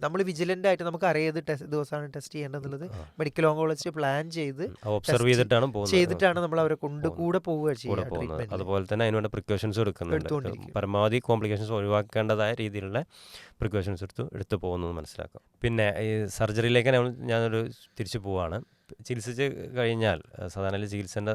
നമ്മൾ വിജിലൻ്റ് ആയിട്ട് നമുക്ക് അറിയാതെ ദിവസമാണ് ടെസ്റ്റ് ചെയ്യേണ്ടതുള്ളത്. മെഡിക്കൽ ഓങ്കോളജിസ്റ്റ് പ്ലാൻ ചെയ്ത് ഒബ്സർവ് ചെയ്തിട്ടാണ് ചെയ്തിട്ടാണ് നമ്മൾ അവരെ കൊണ്ട് കൂടെ പോവുക കൂടെ ചെയ്യുക പോകുന്നത്. ട്രീറ്റ്മെന്റ് അതുപോലെ തന്നെ അതിനുവേണ്ട പ്രിക്കോഷൻസ് എടുക്കുന്നുണ്ട്. എടുത്തുകൊണ്ടിരിക്കും. പരമാവധി കോംപ്ലിക്കേഷൻസ് ഒഴിവാക്കേണ്ടതായ രീതിയിലുള്ള പ്രിക്കോഷൻസ് എടുത്ത് പോകുന്നത് മനസ്സിലാക്കാം. പിന്നെ ഈ സർജറിയിലേക്ക് ഞാനൊരു തിരിച്ചു പോവാണ്. ചികിത്സിച്ച് കഴിഞ്ഞാൽ സാധാരണ ചികിത്സേൻ്റെ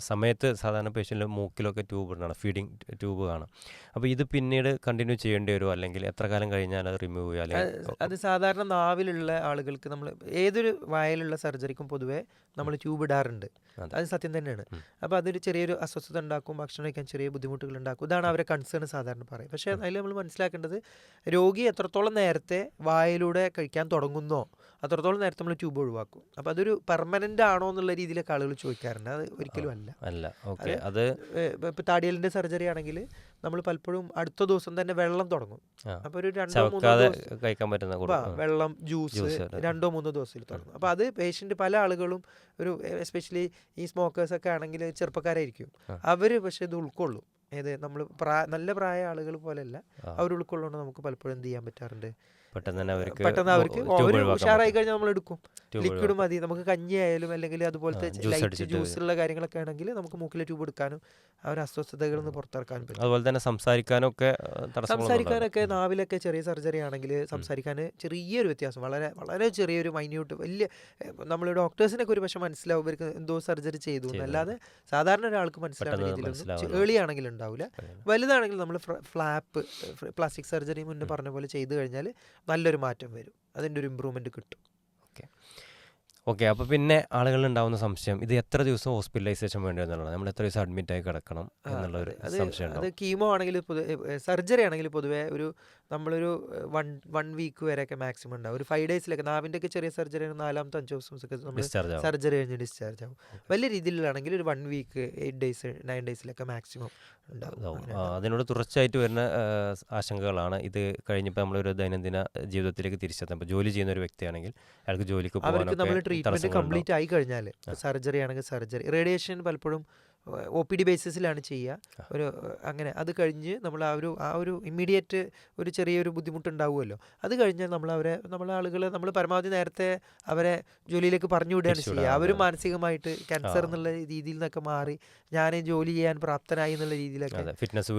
സമയത്ത് സാധാരണ പേഷ്യൻ്റ് മൂക്കിലൊക്കെ ട്യൂബ് ഇടണം, ഫീഡിങ് ട്യൂബ് കാണാം. അപ്പോൾ ഇത് പിന്നീട് കണ്ടിന്യൂ ചെയ്യേണ്ടി വരുമോ, അല്ലെങ്കിൽ എത്ര കാലം കഴിഞ്ഞാൽ അത് റിമൂവ് ചെയ്യുക? അല്ലെങ്കിൽ അത് സാധാരണ നാവിലുള്ള ആളുകൾക്ക് നമ്മൾ ഏതൊരു വായിലുള്ള സർജറിക്കും പൊതുവേ നമ്മൾ ട്യൂബ് ഇടാറുണ്ട്. അത് സത്യം തന്നെയാണ്. അപ്പോൾ അതൊരു ചെറിയൊരു അസ്വസ്ഥത ഉണ്ടാക്കും, ഭക്ഷണം കഴിക്കാൻ ചെറിയ ബുദ്ധിമുട്ടുകൾ ഉണ്ടാക്കും. ഇതാണ് അവരെ കൺസേൺ സാധാരണ പറയും. പക്ഷേ അതിൽ നമ്മൾ മനസ്സിലാക്കേണ്ടത് രോഗി എത്രത്തോളം നേരത്തെ വായിലൂടെ കഴിക്കാൻ തുടങ്ങുന്നോ അത്രത്തോളം നേരത്തെ നമ്മൾ ട്യൂബ് ഒഴിവാക്കും. അപ്പോൾ അതൊരു പെർമനൻ്റ് ആണോ എന്നുള്ള രീതിയിലൊക്കെ ആളുകൾ ചോദിക്കാറുണ്ട്. അത് ഒരിക്കലും അല്ല. ഓക്കെ. അത് ഇപ്പോൾ താടിയലിൻ്റെ സർജറി ആണെങ്കിൽ നമ്മൾ പലപ്പോഴും അടുത്ത ദിവസം തന്നെ വെള്ളം തുടങ്ങും. അപ്പോൾ ഒരു 2-3 ചവക്കാതെ ദിവസം കഴിക്കാൻ പറ്റുന്ന വെള്ളം, ജ്യൂസ് 2-3 ദിവസത്തിൽ തുടങ്ങും. അപ്പോൾ അത് പേഷ്യൻ്റ് പല ആളുകളും ഒരു എസ്പെഷ്യലി ഈ സ്മോക്കേഴ്സൊക്കെ ആണെങ്കിൽ ചെറുപ്പക്കാരായിരിക്കും, അവർ പക്ഷേ ഇത് ഉൾക്കൊള്ളും. നമ്മൾ നല്ല പ്രായ ആളുകൾ പോലെയല്ല, അവർ ഉൾക്കൊള്ളുകൊണ്ട് നമുക്ക് പല്ലോഴും എന്ത് ചെയ്യാൻ പറ്റാറുണ്ട്, പെട്ടെന്ന് അവർക്ക് ഉഷാറായി കഴിഞ്ഞാൽ നമ്മൾ എടുക്കും. ലിക്വിഡ് മതി, നമുക്ക് കഞ്ഞി ആയാലും അല്ലെങ്കിൽ അതുപോലത്തെ ലൈറ്റ് ജ്യൂസുള്ള കാര്യങ്ങളൊക്കെ ആണെങ്കിൽ നമുക്ക് മൂക്കിലെ ട്യൂബ് എടുക്കാനും അവരെ അസ്വസ്ഥതകളിൽ നിന്ന് പുറത്തിറക്കാനും പറ്റും. അതുപോലെ തന്നെ സംസാരിക്കാനൊക്കെ നാവിലൊക്കെ ചെറിയ സർജറി ആണെങ്കിൽ സംസാരിക്കാൻ ചെറിയൊരു വ്യത്യാസം, വളരെ വളരെ ചെറിയൊരു മൈന്യൂട്ട്, വലിയ നമ്മൾ ഡോക്ടേഴ്സിനൊക്കെ ഒരു പക്ഷേ മനസ്സിലാവും ഇവർക്ക് എന്തോ സർജറി ചെയ്തു, അല്ലാതെ സാധാരണ ഒരാൾക്ക് മനസ്സിലാവുന്ന രീതിയിലൊന്നും ഏർലി ആണെങ്കിൽ ഉണ്ടാവില്ല. വലുതാണെങ്കിൽ നമ്മൾ ഫ്ലാപ്പ് പ്ലാസ്റ്റിക് സർജറി മുന്നേ പറഞ്ഞ പോലെ ചെയ്തു കഴിഞ്ഞാൽ നല്ലൊരു മാറ്റം വരും, അതിൻ്റെ ഒരു ഇമ്പ്രൂവ്മെൻറ്റ് കിട്ടും. ഓക്കെ. അപ്പോൾ പിന്നെ ആളുകളുണ്ടാവുന്ന സംശയം, ഇത് എത്ര ദിവസം ഹോസ്പിറ്റലൈസേഷൻ വേണ്ടി എന്നുള്ളത്, നമ്മൾ എത്ര ദിവസം അഡ്മിറ്റായി കിടക്കണം എന്നുള്ളൊരു സംശയം. അത് കീമോ ആണെങ്കിൽ സർജറി ആണെങ്കിൽ പൊതുവേ നമ്മളൊരു 1 വീക്ക് വരെയൊക്കെ മാക്സിമം ഉണ്ടാവും. ഒരു 5 ഡേയ്സിലൊക്കെ നാവിൻ്റെ ഒക്കെ ചെറിയ സർജറി 4-5 ദിവസമൊക്കെ നമ്മൾ സർജറി കഴിഞ്ഞ് ഡിസ്ചാർജ് ആവും. വലിയ രീതിയിലാണെങ്കിൽ ഒരു 1 വീക്ക് 8 ഡേയ്സ് 9 ഡേയ്സിലൊക്കെ മാക്സിമം ഉണ്ടാവും. അതിനോട് തുടർച്ചയായിട്ട് വരുന്ന ആശങ്കകളാണ്. ഇത് കഴിഞ്ഞപ്പോൾ നമ്മളൊരു ദൈനംദിന ജീവിതത്തിലേക്ക് തിരിച്ചെത്താം. ഇപ്പോൾ ജോലി ചെയ്യുന്ന ഒരു വ്യക്തിയാണെങ്കിൽ അയാൾക്ക് ജോലിക്ക് പോകാനൊക്കെ ട്രീറ്റ്മെന്റ് കംപ്ലീറ്റ് ആയി കഴിഞ്ഞാൽ സർജറി ആണെങ്കിൽ സർജറി, റേഡിയേഷൻ പലപ്പോഴും OPD ബേസിസിലാണ് ചെയ്യുക. അങ്ങനെ അത് കഴിഞ്ഞ് നമ്മൾ ആ ഒരു ഇമ്മീഡിയറ്റ് ഒരു ചെറിയൊരു ബുദ്ധിമുട്ടുണ്ടാവുമല്ലോ, അത് കഴിഞ്ഞാൽ നമ്മളെ ആളുകൾ നമ്മൾ പരമാവധി നേരത്തെ അവരെ ജോലിയിലേക്ക് പറഞ്ഞു വിടുകയാണ് ചെയ്യുക. അവരും മാനസികമായിട്ട് ക്യാൻസർ എന്നുള്ള രീതിയിൽ നിന്നൊക്കെ മാറി ഞാൻ ജോലി ചെയ്യാൻ പ്രാപ്തനായി എന്നുള്ള രീതിയിലൊക്കെ ഫിറ്റ്നസ്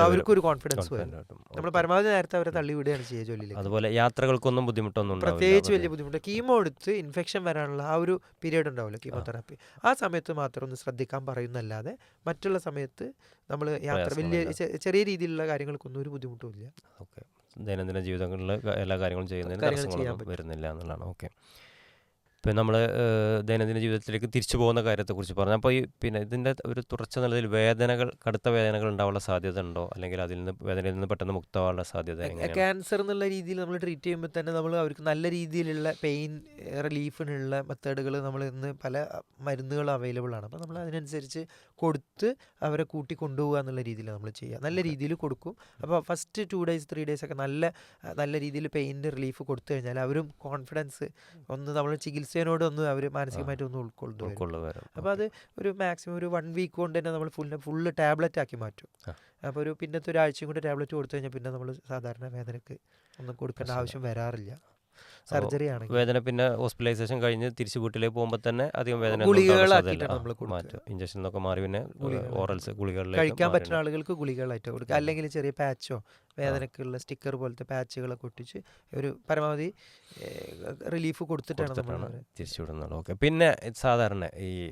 അവർക്കൊരു കോൺഫിഡൻസ് വരും. നമ്മൾ പരമാവധി നേരത്തെ അവരെ തള്ളി വിടുകയാണ് ചെയ്യുക ജോലിയിലേക്ക്. അതുപോലെ യാത്രകൾക്കൊന്നും ബുദ്ധിമുട്ടൊന്നും പ്രത്യേകിച്ച് വലിയ ബുദ്ധിമുട്ട്, കീമോ എടുത്ത് ഇൻഫെക്ഷൻ വരാനുള്ള ആ ഒരു പീരീഡ് ഉണ്ടാവില്ല കീമോതെറാപ്പി, ആ സമയത്ത് മാത്രം ഒന്ന് ശ്രദ്ധിക്കാൻ പറയുന്നല്ലാതെ മറ്റുള്ള സമയത്ത് നമ്മൾ യാത്ര വലിയ ചെറിയ രീതിയിലുള്ള കാര്യങ്ങൾക്കൊന്നും ഒരു ബുദ്ധിമുട്ടുമില്ല. ഓക്കെ. ദൈനംദിന ജീവിതങ്ങളിൽ എല്ലാ കാര്യങ്ങളും ചെയ്യുന്നതിന് വരുന്നില്ല എന്നുള്ളതാണ്. ഓക്കെ. ഇപ്പം നമ്മൾ ദൈനംദിന ജീവിതത്തിലേക്ക് തിരിച്ചു പോകുന്ന കാര്യത്തെക്കുറിച്ച് പറഞ്ഞു. അപ്പോൾ പിന്നെ ഇതിൻ്റെ ഒരു തുടർച്ച നിലയിൽ കടുത്ത വേദനകൾ ഉണ്ടാവാനുള്ള സാധ്യത ഉണ്ടോ, അല്ലെങ്കിൽ വേദനയിൽ നിന്ന് പെട്ടെന്ന് മുക്തമാകാനുള്ള സാധ്യത? ക്യാൻസർ എന്നുള്ള രീതിയിൽ നമ്മൾ ട്രീറ്റ് ചെയ്യുമ്പോൾ തന്നെ നമ്മൾ അവർക്ക് നല്ല രീതിയിലുള്ള പെയിൻ റിലീഫിനുള്ള മെത്തേഡുകൾ നമ്മൾ ഇന്ന് പല മരുന്നുകൾ അവൈലബിൾ ആണ്. അപ്പോൾ നമ്മൾ അതിനനുസരിച്ച് കൊടുത്ത് അവരെ കൂട്ടി കൊണ്ടുപോകുക എന്നുള്ള രീതിയിൽ നമ്മൾ ചെയ്യുക, നല്ല രീതിയിൽ കൊടുക്കും. അപ്പോൾ ഫസ്റ്റ് 2 days 3 days ഒക്കെ നല്ല രീതിയിൽ പെയിൻ്റെ റിലീഫ് കൊടുത്തു കഴിഞ്ഞാൽ അവരും കോൺഫിഡൻസ് നമ്മൾ ചികിത്സയോട് ഒന്ന് അവർ മാനസികമായിട്ട് ഒന്ന് ഉൾക്കൊള്ളും. അപ്പോൾ അത് ഒരു മാക്സിമം ഒരു 1 വീക്ക് കൊണ്ട് തന്നെ നമ്മൾ ഫുള്ള് ടാബ്ലറ്റ് ആക്കി മാറ്റും. അപ്പോൾ പിന്നത്തെ ഒരാഴ്ചയും കൂടെ ടാബ്ലറ്റ് കൊടുത്തു കഴിഞ്ഞാൽ പിന്നെ നമ്മൾ സാധാരണ വേദനയ്ക്ക് ഒന്നും കൊടുക്കേണ്ട ആവശ്യം വരാറില്ല. സർജറി ആണെങ്കിൽ വേദന പിന്നെ ഹോസ്പിറ്റലൈസേഷൻ കഴിഞ്ഞ് തിരിച്ച് വീട്ടിലേക്ക് പോകുമ്പോൾ തന്നെ അധികം വേദന ഇഞ്ചക്ഷൻ ഒക്കെ മാറി പിന്നെ ഓറൽസ് ഗുളികളിലേക്ക് കഴിക്കാൻ പറ്റുന്ന ആളുകൾക്ക് ഗുളികളായിട്ട് കൊടുക്കുക, അല്ലെങ്കിൽ ചെറിയ പാച്ചോ വേദനക്കുള്ള സ്റ്റിക്കർ പോലത്തെ പാച്ചുകളൊക്കെ ഒട്ടിച്ച് ഒരു പരമാവധി റിലീഫ് കൊടുത്തിട്ടാണ് തിരിച്ചു വിടുന്നത്. ഓക്കെ. പിന്നെ സാധാരണ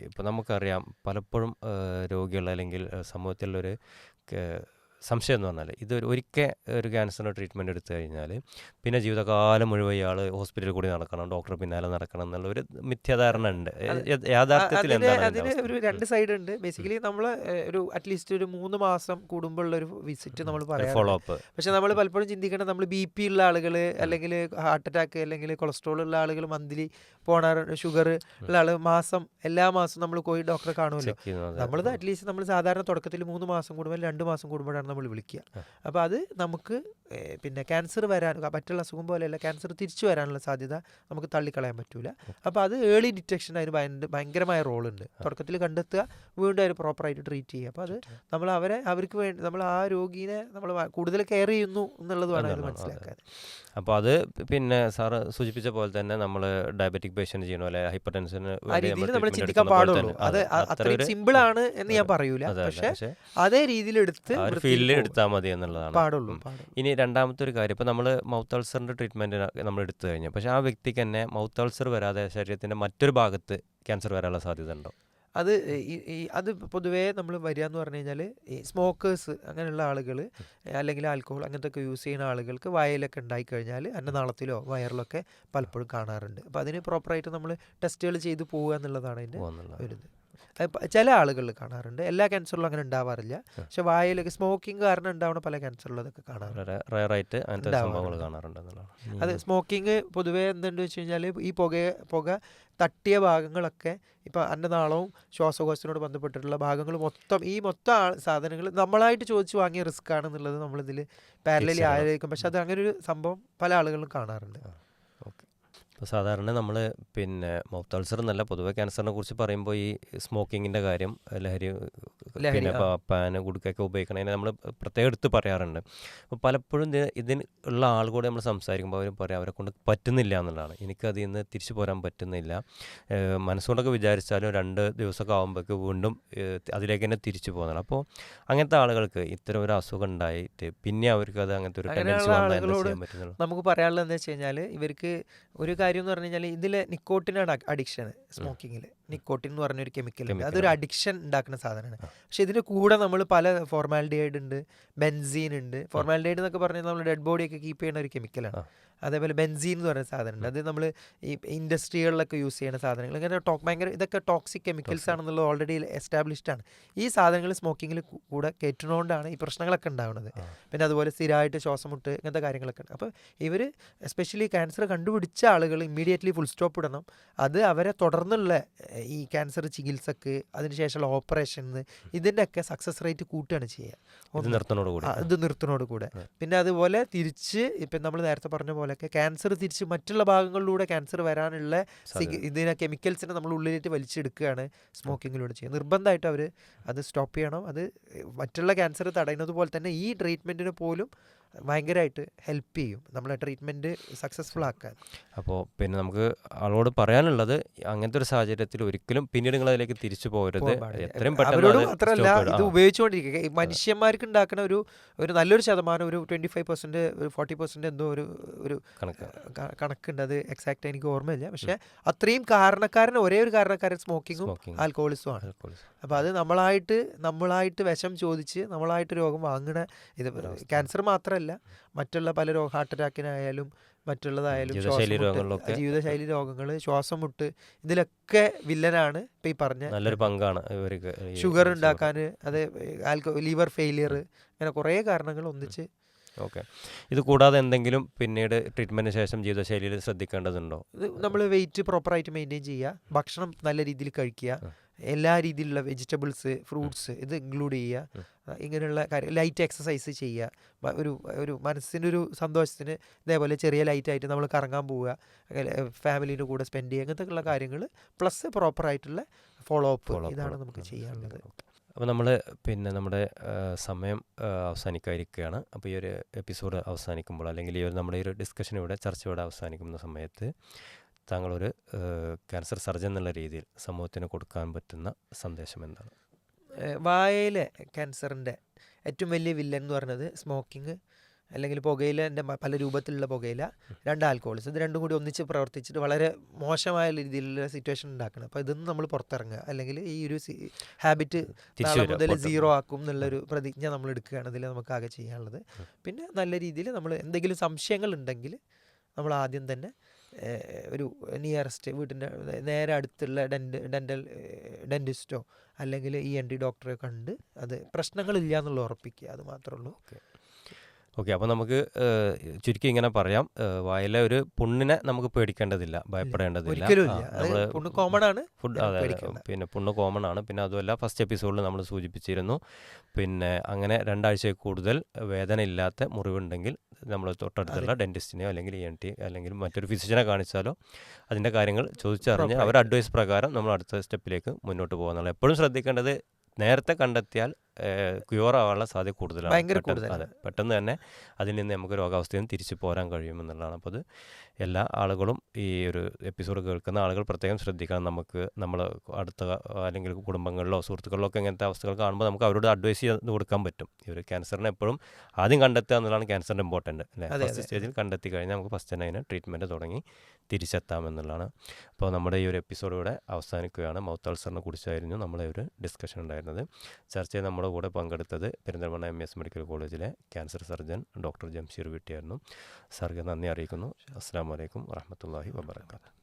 ഇപ്പോൾ നമുക്കറിയാം പലപ്പോഴും രോഗികൾ അല്ലെങ്കിൽ സമൂഹത്തിലുള്ളൊരു സംശയം എന്ന് പറഞ്ഞാൽ ഒരിക്കൽ ഒരു ക്യാൻസറിൻ്റെ ട്രീറ്റ്മെൻറ്റ് എടുത്തു കഴിഞ്ഞാൽ പിന്നെ ജീവിതകാലം മുഴുവൻ ഇയാൾ ഹോസ്പിറ്റലിൽ കൂടി നടക്കണം, ഡോക്ടർ പിന്നാലെ നടക്കണം എന്നുള്ള ഒരു മിഥ്യാധാരണ ഉണ്ട്. യാഥാർത്ഥ്യത്തിൽ അതിന് ഒരു 2 സൈഡ് ഉണ്ട്. ബേസിക്കലി നമ്മൾ അറ്റ്ലീസ്റ്റ് ഒരു 3 മാസം കൂടുമ്പോഴുള്ള ഒരു വിസിറ്റ് നമ്മൾ പറയാം, ഫോളോ അപ്പ്. പക്ഷെ നമ്മൾ പലപ്പോഴും ചിന്തിക്കേണ്ടത് നമ്മൾ BP ഉള്ള ആളുകൾ അല്ലെങ്കിൽ ഹാർട്ട് അറ്റാക്ക് അല്ലെങ്കിൽ കൊളസ്ട്രോൾ ഉള്ള ആളുകൾ മന്ത്ലി ഷുഗർ ഉള്ള ആൾ എല്ലാ മാസവും നമ്മൾ പോയി ഡോക്ടറെ കാണുമല്ലോ. നമ്മളത് അറ്റ്ലീസ്റ്റ് നമ്മൾ സാധാരണ തുടക്കത്തിൽ 3 മാസം കൂടുമ്പോൾ 2 മാസം കൂടുമ്പോഴാണ് നമ്മൾ വിളിക്കുക. അപ്പോൾ അത് നമുക്ക് പിന്നെ ക്യാൻസർ വരാൻ മറ്റുള്ള അസുഖം പോലെയല്ല, ക്യാൻസർ തിരിച്ചു വരാനുള്ള സാധ്യത നമുക്ക് തള്ളിക്കളയാൻ പറ്റൂല. അപ്പോൾ അത് ഏർലി ഡിറ്റക്ഷൻ അതിന് ഭയങ്കരമായ റോളുണ്ട്. തുടക്കത്തിൽ കണ്ടെത്തുക, വീണ്ടും അതിന് പ്രോപ്പറായിട്ട് ട്രീറ്റ് ചെയ്യുക. അപ്പോൾ അത് നമ്മൾ അവർക്ക് വേണ്ടി നമ്മൾ ആ രോഗീനെ നമ്മൾ കൂടുതൽ കെയർ ചെയ്യുന്നു എന്നുള്ളത് വേണം അത് മനസ്സിലാക്കാൻ. അപ്പോൾ അത് പിന്നെ സാറ് സൂചിപ്പിച്ച പോലെ തന്നെ നമ്മൾ ഡയബറ്റിക് പേഷ്യൻ്റ് ചെയ്യണോ അല്ലെ ഹൈപ്പർ ടെൻഷന് ആ രീതിയിൽ നമ്മൾ ചിന്തിക്കാൻ പാടുള്ളൂ. അത് അത്രയും സിമ്പിൾ ആണ് എന്ന് ഞാൻ പറയൂല, പക്ഷെ അതേ രീതിയിൽ എടുത്ത് ഫീൽഡിൽ എടുത്താൽ മതി എന്നുള്ളതാണ് പാടുള്ളൂ. ഇനി രണ്ടാമത്തെ ഒരു കാര്യം, ഇപ്പോൾ നമ്മൾ മൗത്ത് അൾസറിൻ്റെ ട്രീറ്റ്മെൻറ്റ് നമ്മൾ എടുത്തു കഴിഞ്ഞു, പക്ഷേ ആ വ്യക്തിക്ക് തന്നെ മൗത്ത് അൾസർ വരാതെ ശരീരത്തിൻ്റെ മറ്റൊരു ഭാഗത്ത് ക്യാൻസർ വരാനുള്ള സാധ്യത ഉണ്ടോ? അത് പൊതുവേ നമ്മൾ വരിക എന്ന് പറഞ്ഞു കഴിഞ്ഞാൽ ഈ സ്മോക്കേഴ്സ് അങ്ങനെയുള്ള ആളുകൾ അല്ലെങ്കിൽ ആൽക്കഹോൾ അങ്ങനത്തെ ഒക്കെ യൂസ് ചെയ്യുന്ന ആളുകൾക്ക് വായയിലൊക്കെ ഉണ്ടായിക്കഴിഞ്ഞാൽ അന്നനാളത്തിലോ വയറിലൊക്കെ പലപ്പോഴും കാണാറുണ്ട്. അപ്പോൾ അതിന് പ്രോപ്പറായിട്ട് നമ്മൾ ടെസ്റ്റുകൾ ചെയ്ത് പോവുക എന്നുള്ളതാണ് അതിൻ്റെ ഒരു ഇത്. ചില ആളുകളിൽ കാണാറുണ്ട്, എല്ലാ ക്യാൻസറിലും അങ്ങനെ ഉണ്ടാവാറില്ല, പക്ഷെ വായയിലൊക്കെ സ്മോക്കിംഗ് കാരണം ഉണ്ടാവുന്ന പല ക്യാൻസറിലും അതൊക്കെ കാണാറുണ്ട്. റയറായിട്ട് അങ്ങനത്തെ സംഭവങ്ങൾ കാണാറുണ്ട്. അത് സ്മോക്കിംഗ് പൊതുവേ എന്തുണ്ട് വെച്ച് കഴിഞ്ഞാൽ ഈ പുക തട്ടിയ ഭാഗങ്ങളൊക്കെ ഇപ്പം അന്നനാളവും ശ്വാസകോശത്തിനോട് ബന്ധപ്പെട്ടിട്ടുള്ള ഭാഗങ്ങൾ മൊത്തം സാധനങ്ങൾ നമ്മളായിട്ട് ചോദിച്ച് വാങ്ങിയ റിസ്ക് ആണെന്നുള്ളത് നമ്മളിതിൽ പാരലലി ആയിരിക്കും. പക്ഷെ അത് അങ്ങനെ ഒരു സംഭവം പല ആളുകളും കാണാറുണ്ട്. ഓക്കെ. ഇപ്പോൾ സാധാരണ നമ്മൾ പിന്നെ മൗത്ത് അൾസർ എന്നല്ല, പൊതുവെ ക്യാൻസറിനെ കുറിച്ച് പറയുമ്പോൾ ഈ സ്മോക്കിങ്ങിൻ്റെ കാര്യം, ലഹരി പിന്നെ പാന് ഗുഡ്ക്കൊക്കെ ഉപയോഗിക്കണതിനെ നമ്മൾ പ്രത്യേകം എടുത്ത് പറയാറുണ്ട്. അപ്പോൾ പലപ്പോഴും ഇതിന് ഉള്ള ആളുകൂടെ നമ്മൾ സംസാരിക്കുമ്പോൾ അവരും പറയാം അവരെ കൊണ്ട് പറ്റുന്നില്ല എന്നുള്ളതാണ്. എനിക്കതിൽ നിന്ന് തിരിച്ചു പോരാൻ പറ്റുന്നില്ല, മനസ്സുകൊണ്ടൊക്കെ വിചാരിച്ചാലും 2 ദിവസമൊക്കെ ആകുമ്പോഴേക്ക് വീണ്ടും അതിലേക്ക് തന്നെ തിരിച്ചു പോകുന്നതാണ്. അപ്പോൾ അങ്ങനത്തെ ആളുകൾക്ക് ഇത്തരം ഒരു അസുഖം ഉണ്ടായിട്ട് പിന്നെ അവർക്ക് അത് അങ്ങനത്തെ ഒരു ടെൻഡൻസി വന്നാൽ എന്താ ചെയ്യാൻ പറ്റുന്നുള്ളൂ? നമുക്ക് പറയാനുള്ളത് എന്താ വെച്ച് കഴിഞ്ഞാൽ, ഇവർക്ക് ഒരു കാര്യം എന്ന് പറഞ്ഞു കഴിഞ്ഞാൽ ഇതിൽ നിക്കോട്ടിനാണ് അഡിക്ഷൻ. സ്മോക്കിങ്ങിൽ നിക്കോട്ടിൻ എന്ന് പറഞ്ഞൊരു കെമിക്കൽ ഉണ്ട്, അതൊരു അഡിക്ഷൻ ഉണ്ടാക്കുന്ന സാധനമാണ്. പക്ഷെ ഇതിന് കൂടെ നമ്മൾ പല ഫോർമാൽഡിഹൈഡ് ഉണ്ട്, ബെൻസീൻ ഉണ്ട്. ഫോർമാൽഡിഹൈഡ് എന്നൊക്കെ പറഞ്ഞാൽ നമ്മൾ ഡെഡ് ബോഡിയൊക്കെ കീപ്പ് ചെയ്യുന്ന ഒരു കെമിക്കലാണ്. അതേപോലെ ബെൻസീൻ എന്ന് പറയുന്ന സാധനമുണ്ട്, അത് നമ്മൾ ഈ ഇൻഡസ്ട്രികളിലൊക്കെ യൂസ് ചെയ്യുന്ന സാധനങ്ങൾ. ഇങ്ങനെ ഭയങ്കര ഇതൊക്കെ ടോക്സിക് കെമിക്കൽസ് ആണെന്നുള്ളത് ഓൾറെഡി എസ്റ്റാബ്ലിഷ്ഡ് ആണ്. ഈ സാധനങ്ങൾ സ്മോക്കിങ്ങിൽ കൂടെ കയറ്റുന്നതുകൊണ്ടാണ് ഈ പ്രശ്നങ്ങളൊക്കെ ഉണ്ടാവുന്നത്. പിന്നെ അതുപോലെ സ്ഥിരമായിട്ട് ശ്വാസമുട്ട് ഇങ്ങനത്തെ കാര്യങ്ങളൊക്കെ ഉണ്ട്. അപ്പോൾ ഇവർ എസ്പെഷ്യലി ക്യാൻസർ കണ്ടുപിടിച്ച ആളുകൾ ഇമ്മീഡിയറ്റ്ലി ഫുൾ സ്റ്റോപ്പ് ഇടണം. അത് അവരെ തുടർന്നുള്ള ഈ ക്യാൻസർ ചികിത്സക്ക് അതിനുശേഷമുള്ള ഓപ്പറേഷന് ഇതിൻ്റെ ഒക്കെ സക്സസ് റേറ്റ് കൂട്ടുകയാണ് ചെയ്യുക, ഇത് നിർത്തുന്നതോട് കൂടെ. പിന്നെ അതുപോലെ തിരിച്ച് ഇപ്പം നമ്മൾ നേരത്തെ പറഞ്ഞ പോലെയൊക്കെ ക്യാൻസർ തിരിച്ച് മറ്റുള്ള ഭാഗങ്ങളിലൂടെ ക്യാൻസർ വരാനുള്ള ഇതിനെ കെമിക്കൽസിനെ നമ്മൾ ഉള്ളിലേക്ക് വലിച്ചെടുക്കുകയാണ് സ്മോക്കിങ്ങിലൂടെ ചെയ്യുക. നിർബന്ധമായിട്ട് അവർ അത് സ്റ്റോപ്പ് ചെയ്യണം. അത് മറ്റുള്ള ക്യാൻസർ തടയുന്നത് പോലെ തന്നെ ഈ ട്രീറ്റ്മെൻറ്റിന് പോലും ഭയങ്കരമായിട്ട് ഹെൽപ്പ് ചെയ്യും നമ്മളെ ട്രീറ്റ്മെൻറ്റ് സക്സസ്ഫുൾ ആക്കാൻ. അപ്പോൾ പിന്നെ നമുക്ക് ആളോട് പറയാനുള്ളത്, അങ്ങനത്തെ ഒരു സാഹചര്യത്തിൽ ഒരിക്കലും പിന്നീട് നിങ്ങൾ അതിലേക്ക് തിരിച്ചു പോകരുത്. എത്രയും അവരോട് മാത്രമല്ല, ഇത് ഉപയോഗിച്ചുകൊണ്ടിരിക്കുക മനുഷ്യന്മാർക്ക് ഉണ്ടാക്കുന്ന ഒരു നല്ലൊരു ശതമാനം, ഒരു 25%, ഒരു 40% എന്തോ ഒരു കണക്കുണ്ട്. അത് എക്സാക്റ്റ് എനിക്ക് ഓർമ്മയില്ല. പക്ഷെ അത്രയും ഒരേ ഒരു കാരണക്കാരൻ സ്മോക്കിങ്ങും ആൽക്കഹോളിസും ആണ്. അപ്പോൾ അത് നമ്മളായിട്ട് വിഷം ചോദിച്ച് നമ്മളായിട്ട് രോഗം വാങ്ങണ ഇത് ക്യാൻസർ മാത്രമല്ല, മറ്റുള്ള പല ഹാർട്ട് അറ്റാക്കിനായാലും മറ്റുള്ളതായാലും ജീവിതശൈലി രോഗങ്ങൾ, ശ്വാസം മുട്ട്, ഇതിലൊക്കെ വില്ലനാണ് ഇപ്പം ഈ പറഞ്ഞ നല്ലൊരു പങ്കാണ് ഷുഗർ ഉണ്ടാക്കാൻ, അത് ലിവർ ഫെയിലിയർ, അങ്ങനെ കുറേ കാരണങ്ങൾ ഒന്നിച്ച്. ഓക്കെ. ഇത് കൂടാതെ എന്തെങ്കിലും പിന്നീട് ട്രീറ്റ്മെൻറ്റിന് ശേഷം ജീവിതശൈലിയിൽ ശ്രദ്ധിക്കേണ്ടതുണ്ടോ? നമ്മൾ വെയിറ്റ് പ്രോപ്പറായിട്ട് മെയിൻറ്റെയിൻ ചെയ്യുക, ഭക്ഷണം നല്ല രീതിയിൽ കഴിക്കുക, എല്ലാ രീതിയിലുള്ള വെജിറ്റബിൾസ്, ഫ്രൂട്ട്സ് ഇത് ഇൻക്ലൂഡ് ചെയ്യുക, ഇങ്ങനെയുള്ള കാര്യം, ലൈറ്റ് എക്സസൈസ് ചെയ്യുക, ഒരു മനസ്സിൻ്റെ ഒരു സന്തോഷത്തിന് ഇതേപോലെ ചെറിയ ലൈറ്റായിട്ട് നമ്മൾ കറങ്ങാൻ പോവുക, ഫാമിലീൻ്റെ കൂടെ സ്പെൻഡ് ചെയ്യുക, അങ്ങനത്തെ കാര്യങ്ങൾ പ്ലസ് പ്രോപ്പറായിട്ടുള്ള ഫോളോ അപ്പ്, ഇതാണ് നമുക്ക് ചെയ്യാനുള്ളത്. അപ്പോൾ നമ്മൾ പിന്നെ നമ്മുടെ സമയം അവസാനിക്കാതിരിക്കുകയാണ്. അപ്പോൾ ഈ ഒരു എപ്പിസോഡ് അവസാനിക്കുമ്പോൾ, അല്ലെങ്കിൽ നമ്മുടെ ഈ ഒരു ഡിസ്കഷൻ ചർച്ച ഇവിടെ അവസാനിക്കുന്ന സമയത്ത് താങ്കളൊരു ക്യാൻസർ സർജൻ എന്നുള്ള രീതിയിൽ സമൂഹത്തിന് കൊടുക്കാൻ പറ്റുന്ന സന്ദേശം എന്താണ്? വായയിലെ ക്യാൻസറിൻ്റെ ഏറ്റവും വലിയ വില്ലൻ എന്ന് പറയുന്നത് സ്മോക്കിങ്, അല്ലെങ്കിൽ പുകയിലേൻ്റെ പല രൂപത്തിലുള്ള പുകയില, 2 ആൽക്കഹോൾസ്, ഇത് രണ്ടും കൂടി ഒന്നിച്ച് പ്രവർത്തിച്ചിട്ട് വളരെ മോശമായ രീതിയിലുള്ള സിറ്റുവേഷൻ ഉണ്ടാക്കണം. അപ്പോൾ ഇതൊന്നും നമ്മൾ പുറത്തിറങ്ങുക, അല്ലെങ്കിൽ ഈ ഒരു ഹാബിറ്റ് മുതൽ 0 ആക്കും എന്നുള്ളൊരു പ്രതിജ്ഞ നമ്മൾ എടുക്കുകയാണ് ഇതിൽ നമുക്ക് ആകെ ചെയ്യാനുള്ളത്. പിന്നെ നല്ല രീതിയിൽ നമ്മൾ എന്തെങ്കിലും സംശയങ്ങൾ ഉണ്ടെങ്കിൽ നമ്മൾ ആദ്യം തന്നെ ഒരു നിയറസ്റ്റ് വീട്ടിൻ്റെ നേരെ അടുത്തുള്ള ഡെൻറ്റിസ്റ്റോ അല്ലെങ്കിൽ ENT ഡോക്ടറെ കണ്ട് അത് പ്രശ്നങ്ങളില്ല എന്നുള്ള ഉറപ്പിക്കുക, അത് മാത്രമേ ഉള്ളൂ. ഓക്കെ, അപ്പോൾ നമുക്ക് ചുരുക്കി ഇങ്ങനെ പറയാം, വായിലെ ഒരു പുണ്ണിനെ നമുക്ക് പേടിക്കേണ്ടതില്ല, ഭയപ്പെടേണ്ടതില്ല. ഒരിക്കലും ഇല്ല. നമ്മൾ അത് പുണ്ണ് കോമൺ ആണ്. ഫുഡ് ഇതിനെ അതെ പേടിക്കണ്ട. പിന്നെ പുണ്ണ് കോമൺ ആണ്. പിന്നെ അതുമല്ല ഫസ്റ്റ് എപ്പിസോഡിൽ നമ്മൾ സൂചിപ്പിച്ചിരുന്നു, പിന്നെ അങ്ങനെ 2 ആഴ്ചയിൽ കൂടുതൽ വേദന ഇല്ലാത്ത മുറിവുണ്ടെങ്കിൽ നമ്മൾ തൊട്ടടുത്തുള്ള ഡെൻറ്റിസ്റ്റിനെയോ അല്ലെങ്കിൽ ENT അല്ലെങ്കിൽ മറ്റൊരു ഫിസിഷ്യനെ കാണിച്ചാലോ അതിൻ്റെ കാര്യങ്ങൾ ചോദിച്ചറിഞ്ഞ് അവർ അഡ്വൈസ് പ്രകാരം നമ്മൾ അടുത്ത സ്റ്റെപ്പിലേക്ക് മുന്നോട്ട് പോകുന്നുള്ളത്. എപ്പോഴും ശ്രദ്ധിക്കേണ്ടത്, നേരത്തെ കണ്ടെത്തിയാൽ ക്യൂർ ആവാനുള്ള സാധ്യത കൂടുതലാണ്. ഭയങ്കര അതെ, പെട്ടെന്ന് തന്നെ അതിൽ നിന്ന് നമുക്ക് രോഗാവസ്ഥയിൽ നിന്ന് തിരിച്ചു പോരാൻ കഴിയുമെന്നുള്ളതാണ്. അപ്പോൾ അത് എല്ലാ ആളുകളും, ഈ ഒരു എപ്പിസോഡ് കേൾക്കുന്ന ആളുകൾ പ്രത്യേകം ശ്രദ്ധിക്കണം. നമുക്ക് നമ്മൾ അടുത്ത അല്ലെങ്കിൽ കുടുംബങ്ങളിലോ സുഹൃത്തുക്കളിലോ ഒക്കെ ഇങ്ങനത്തെ അവസ്ഥകൾ കാണുമ്പോൾ നമുക്ക് അവരോട് അഡ്വൈസ് ചെയ്ത് കൊടുക്കാൻ പറ്റും. ഈ ഒരു ക്യാൻസറിനെ എപ്പോഴും ആദ്യം കണ്ടെത്തുക എന്നുള്ളതാണ് ക്യാൻസറിൻ്റെ ഇമ്പോർട്ടൻറ്റ് അല്ലേ. ഫസ്റ്റ് സ്റ്റേജിൽ കണ്ടെത്തി കഴിഞ്ഞാൽ നമുക്ക് ഫസ്റ്റ് തന്നെ അതിന് ട്രീറ്റ്മെൻറ്റ് തുടങ്ങി തിരിച്ചെത്താമെന്നുള്ളതാണ്. അപ്പോൾ നമ്മുടെ ഈ ഒരു എപ്പിസോഡ് ഇവിടെ അവസാനിക്കുകയാണ്. മൗത്ത് അൾസറിനെ കുറിച്ചായിരുന്നു നമ്മളെ ഒരു ഡിസ്കഷൻ ഉണ്ടായിരുന്നത്. ചർച്ചയിൽ നമ്മുടെ കൂടെ പങ്കെടുത്തത് പെരിന്തൽമണ്ണ MS മെഡിക്കൽ കോളേജിലെ ക്യാൻസർ സർജൻ ഡോക്ടർ ജംഷീർ വീട്ടിയായിരുന്നു. സാർക്ക് നന്ദി അറിയിക്കുന്നു. അസ്സലാമു അലൈക്കും വറഹ്മത്തുള്ളാഹി വബറകാതുഹു.